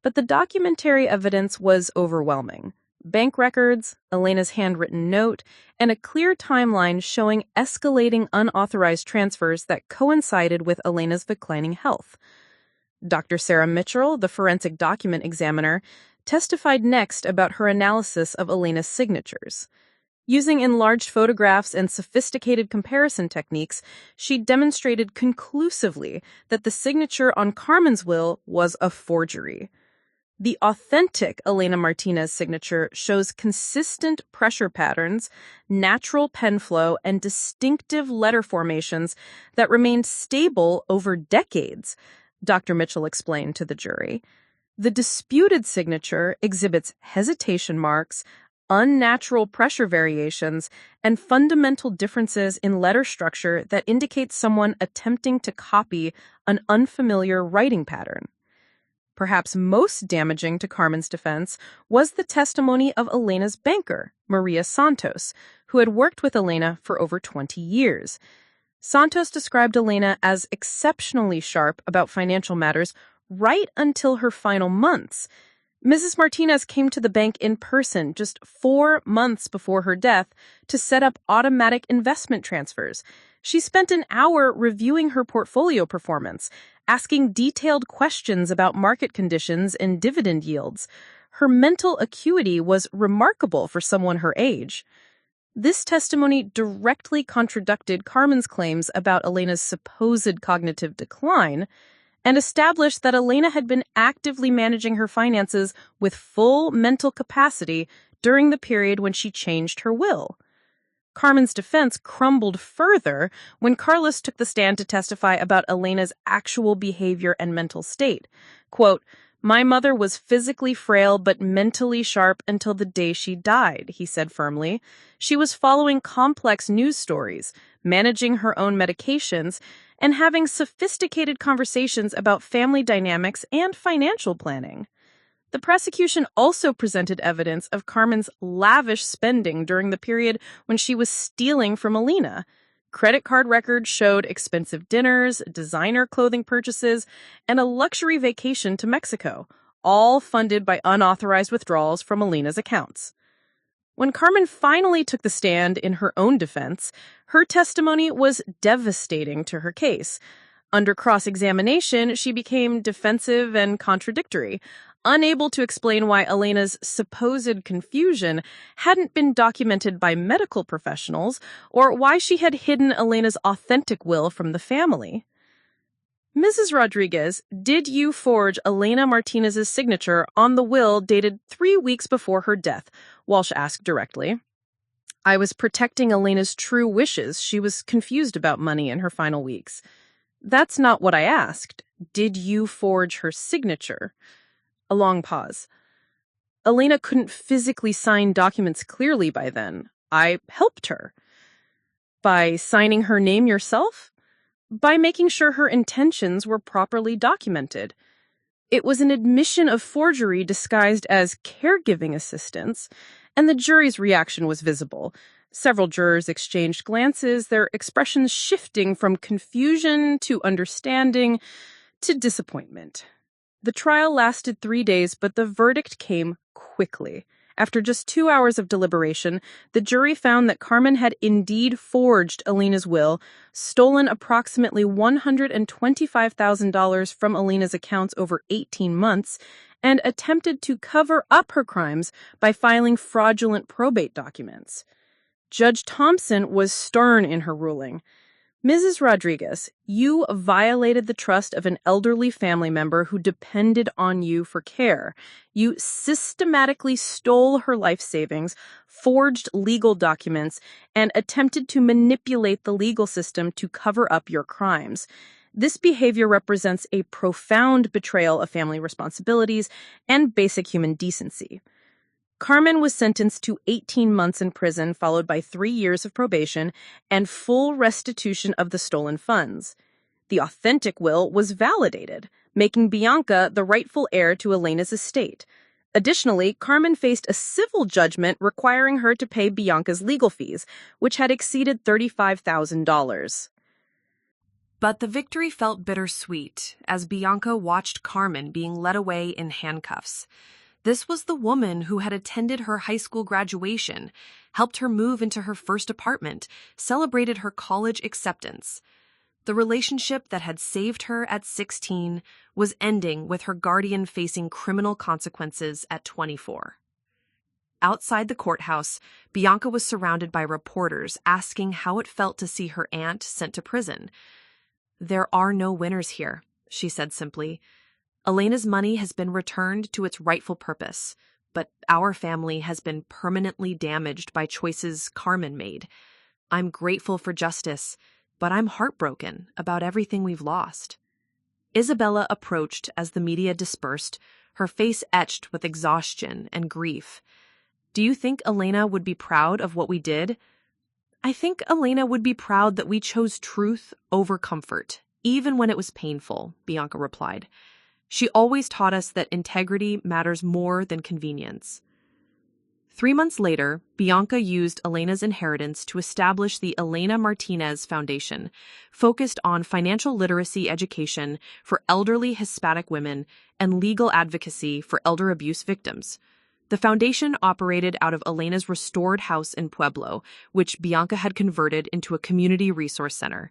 But the documentary evidence was overwhelming. Bank records, Elena's handwritten note, and a clear timeline showing escalating unauthorized transfers that coincided with Elena's declining health. Dr. Sarah Mitchell, the forensic document examiner, testified next about her analysis of Elena's signatures. Using enlarged photographs and sophisticated comparison techniques, she demonstrated conclusively that the signature on Carmen's will was a forgery. The authentic Elena Martinez signature shows consistent pressure patterns, natural pen flow, and distinctive letter formations that remained stable over decades, Dr. Mitchell explained to the jury. The disputed signature exhibits hesitation marks, unnatural pressure variations, and fundamental differences in letter structure that indicate someone attempting to copy an unfamiliar writing pattern. Perhaps most damaging to Carmen's defense was the testimony of Elena's banker, Maria Santos, who had worked with Elena for over 20 years. Santos described Elena as exceptionally sharp about financial matters right until her final months. Mrs. Martinez came to the bank in person just 4 months before her death to set up automatic investment transfers. She spent an hour reviewing her portfolio performance, asking detailed questions about market conditions and dividend yields. Her mental acuity was remarkable for someone her age. This testimony directly contradicted Carmen's claims about Elena's supposed cognitive decline and established that Elena had been actively managing her finances with full mental capacity during the period when she changed her will. Carmen's defense crumbled further when Carlos took the stand to testify about Elena's actual behavior and mental state. Quote, "My mother was physically frail but mentally sharp until the day she died," he said firmly. She was following complex news stories, managing her own medications, and having sophisticated conversations about family dynamics and financial planning. The prosecution also presented evidence of Carmen's lavish spending during the period when she was stealing from Elena. Credit card records showed expensive dinners, designer clothing purchases, and a luxury vacation to Mexico, all funded by unauthorized withdrawals from Elena's accounts. When Carmen finally took the stand in her own defense, her testimony was devastating to her case. Under cross-examination, she became defensive and contradictory, unable to explain why Elena's supposed confusion hadn't been documented by medical professionals or why she had hidden Elena's authentic will from the family. "Mrs. Rodriguez, did you forge Elena Martinez's signature on the will dated 3 weeks before her death?" Walsh asked directly. "I was protecting Elena's true wishes. She was confused about money in her final weeks." "That's not what I asked. Did you forge her signature?" A long pause. "Elena couldn't physically sign documents clearly by then. I helped her." "By signing her name yourself?" "By making sure her intentions were properly documented. It was an admission of forgery disguised as caregiving assistance, and the jury's reaction was visible. Several jurors exchanged glances, their expressions shifting from confusion to understanding to disappointment. The trial lasted 3 days, but the verdict came quickly. After just 2 hours of deliberation, the jury found that Carmen had indeed forged Elena's will, stolen approximately $125,000 from Elena's accounts over 18 months, and attempted to cover up her crimes by filing fraudulent probate documents. Judge Thompson was stern in her ruling. "Mrs. Rodriguez, you violated the trust of an elderly family member who depended on you for care. You systematically stole her life savings, forged legal documents, and attempted to manipulate the legal system to cover up your crimes. This behavior represents a profound betrayal of family responsibilities and basic human decency." Carmen was sentenced to 18 months in prison, followed by 3 years of probation and full restitution of the stolen funds. The authentic will was validated, making Bianca the rightful heir to Elena's estate. Additionally, Carmen faced a civil judgment requiring her to pay Bianca's legal fees, which had exceeded $35,000. But the victory felt bittersweet as Bianca watched Carmen being led away in handcuffs. This was the woman who had attended her high school graduation, helped her move into her first apartment, celebrated her college acceptance. The relationship that had saved her at 16 was ending with her guardian facing criminal consequences at 24. Outside the courthouse, Bianca was surrounded by reporters asking how it felt to see her aunt sent to prison. "There are no winners here," she said simply. "Elena's money has been returned to its rightful purpose, but our family has been permanently damaged by choices Carmen made. I'm grateful for justice, but I'm heartbroken about everything we've lost." Isabella approached as the media dispersed, her face etched with exhaustion and grief. "Do you think Elena would be proud of what we did?" "I think Elena would be proud that we chose truth over comfort, even when it was painful," Bianca replied. "She always taught us that integrity matters more than convenience." 3 months later, Bianca used Elena's inheritance to establish the Elena Martinez Foundation, focused on financial literacy education for elderly Hispanic women and legal advocacy for elder abuse victims. The foundation operated out of Elena's restored house in Pueblo, which Bianca had converted into a community resource center.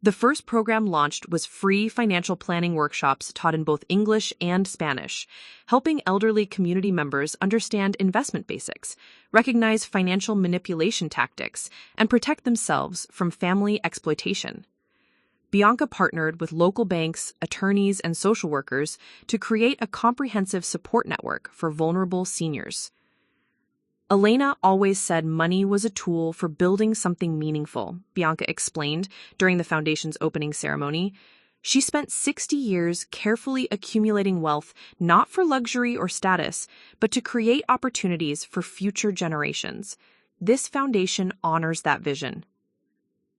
The first program launched was free financial planning workshops taught in both English and Spanish, helping elderly community members understand investment basics, recognize financial manipulation tactics, and protect themselves from family exploitation. Bianca partnered with local banks, attorneys, and social workers to create a comprehensive support network for vulnerable seniors. Elena always said money was a tool for building something meaningful, Bianca explained during the foundation's opening ceremony. She spent 60 years carefully accumulating wealth not for luxury or status, but to create opportunities for future generations. This foundation honors that vision.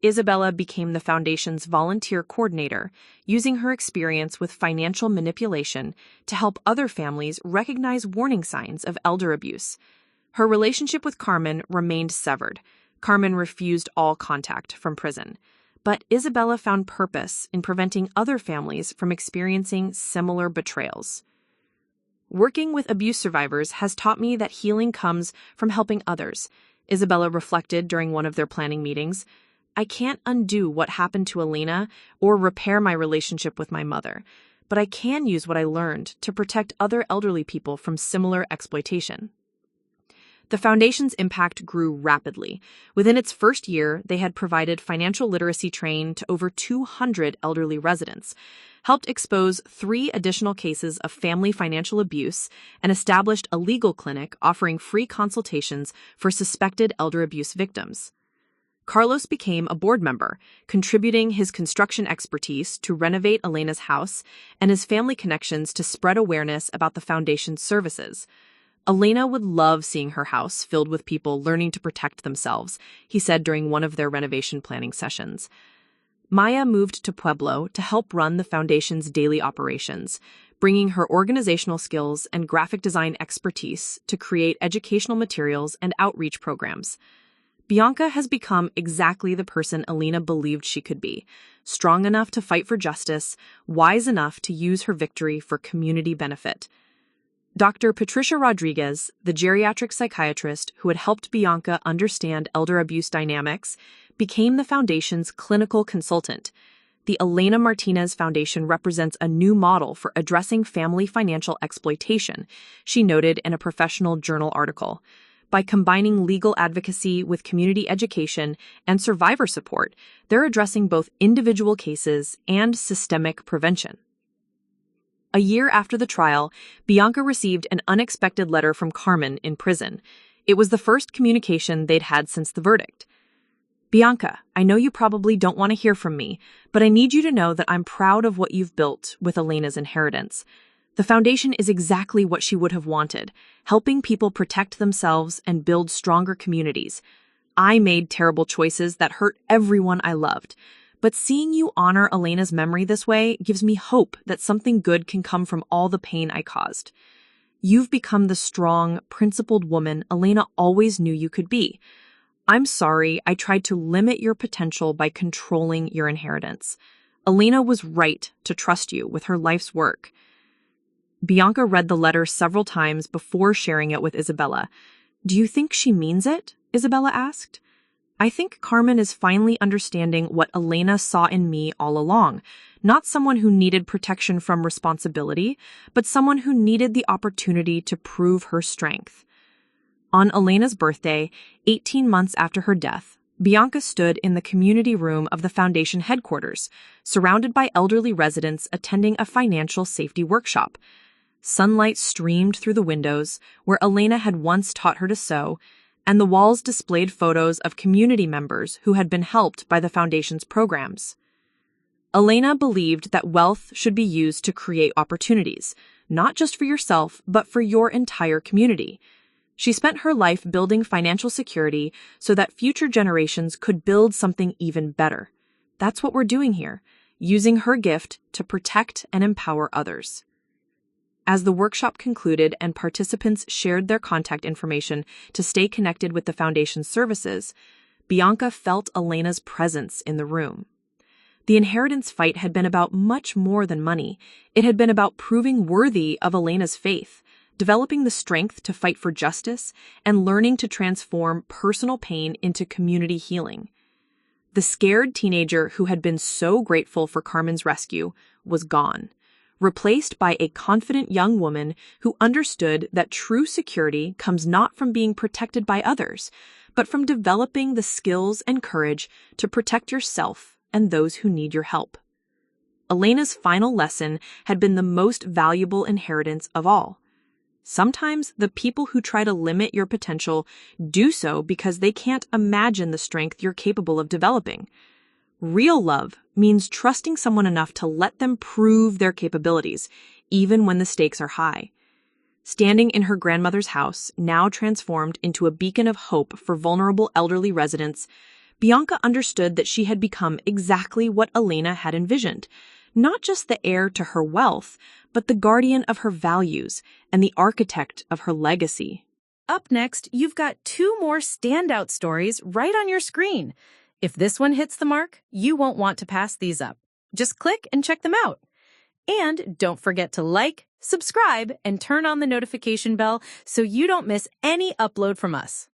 Isabella became the foundation's volunteer coordinator, using her experience with financial manipulation to help other families recognize warning signs of elder abuse. Her relationship with Carmen remained severed. Carmen refused all contact from prison. But Isabella found purpose in preventing other families from experiencing similar betrayals. Working with abuse survivors has taught me that healing comes from helping others, Isabella reflected during one of their planning meetings. I can't undo what happened to Elena or repair my relationship with my mother, but I can use what I learned to protect other elderly people from similar exploitation. The foundation's impact grew rapidly. Within its first year, they had provided financial literacy training to over 200 elderly residents, helped expose 3 additional cases of family financial abuse, and established a legal clinic offering free consultations for suspected elder abuse victims. Carlos became a board member, contributing his construction expertise to renovate Elena's house and his family connections to spread awareness about the foundation's services. Elena would love seeing her house filled with people learning to protect themselves, he said during one of their renovation planning sessions. Maya moved to Pueblo to help run the foundation's daily operations, bringing her organizational skills and graphic design expertise to create educational materials and outreach programs. Bianca has become exactly the person Elena believed she could be, strong enough to fight for justice, wise enough to use her victory for community benefit. Dr. Patricia Rodriguez, the geriatric psychiatrist who had helped Bianca understand elder abuse dynamics, became the foundation's clinical consultant. The Elena Martinez Foundation represents a new model for addressing family financial exploitation, she noted in a professional journal article. By combining legal advocacy with community education and survivor support, they're addressing both individual cases and systemic prevention. A year after the trial, Bianca received an unexpected letter from Carmen in prison. It was the first communication they'd had since the verdict. Bianca, I know you probably don't want to hear from me, but I need you to know that I'm proud of what you've built with Elena's inheritance. The foundation is exactly what she would have wanted, helping people protect themselves and build stronger communities. I made terrible choices that hurt everyone I loved. But seeing you honor Elena's memory this way gives me hope that something good can come from all the pain I caused. You've become the strong, principled woman Elena always knew you could be. I'm sorry I tried to limit your potential by controlling your inheritance. Elena was right to trust you with her life's work. Bianca read the letter several times before sharing it with Isabella. Do you think she means it? Isabella asked. I think Carmen is finally understanding what Elena saw in me all along, not someone who needed protection from responsibility, but someone who needed the opportunity to prove her strength. On Elena's birthday, 18 months after her death, Bianca stood in the community room of the foundation headquarters, surrounded by elderly residents attending a financial safety workshop. Sunlight streamed through the windows, where Elena had once taught her to sew, and the walls displayed photos of community members who had been helped by the foundation's programs. Elena believed that wealth should be used to create opportunities, not just for yourself, but for your entire community. She spent her life building financial security so that future generations could build something even better. That's what we're doing here, using her gift to protect and empower others. As the workshop concluded and participants shared their contact information to stay connected with the foundation's services, Bianca felt Elena's presence in the room. The inheritance fight had been about much more than money. It had been about proving worthy of Elena's faith, developing the strength to fight for justice, and learning to transform personal pain into community healing. The scared teenager who had been so grateful for Carmen's rescue was gone, replaced by a confident young woman who understood that true security comes not from being protected by others, but from developing the skills and courage to protect yourself and those who need your help. Elena's final lesson had been the most valuable inheritance of all. Sometimes the people who try to limit your potential do so because they can't imagine the strength you're capable of developing. Real love means trusting someone enough to let them prove their capabilities, even when the stakes are high. Standing in her grandmother's house, now transformed into a beacon of hope for vulnerable elderly residents, Bianca understood that she had become exactly what Elena had envisioned. Not just the heir to her wealth, but the guardian of her values and the architect of her legacy. Up next, you've got 2 more standout stories right on your screen. If this one hits the mark, you won't want to pass these up. Just click and check them out. And don't forget to like, subscribe, and turn on the notification bell so you don't miss any upload from us.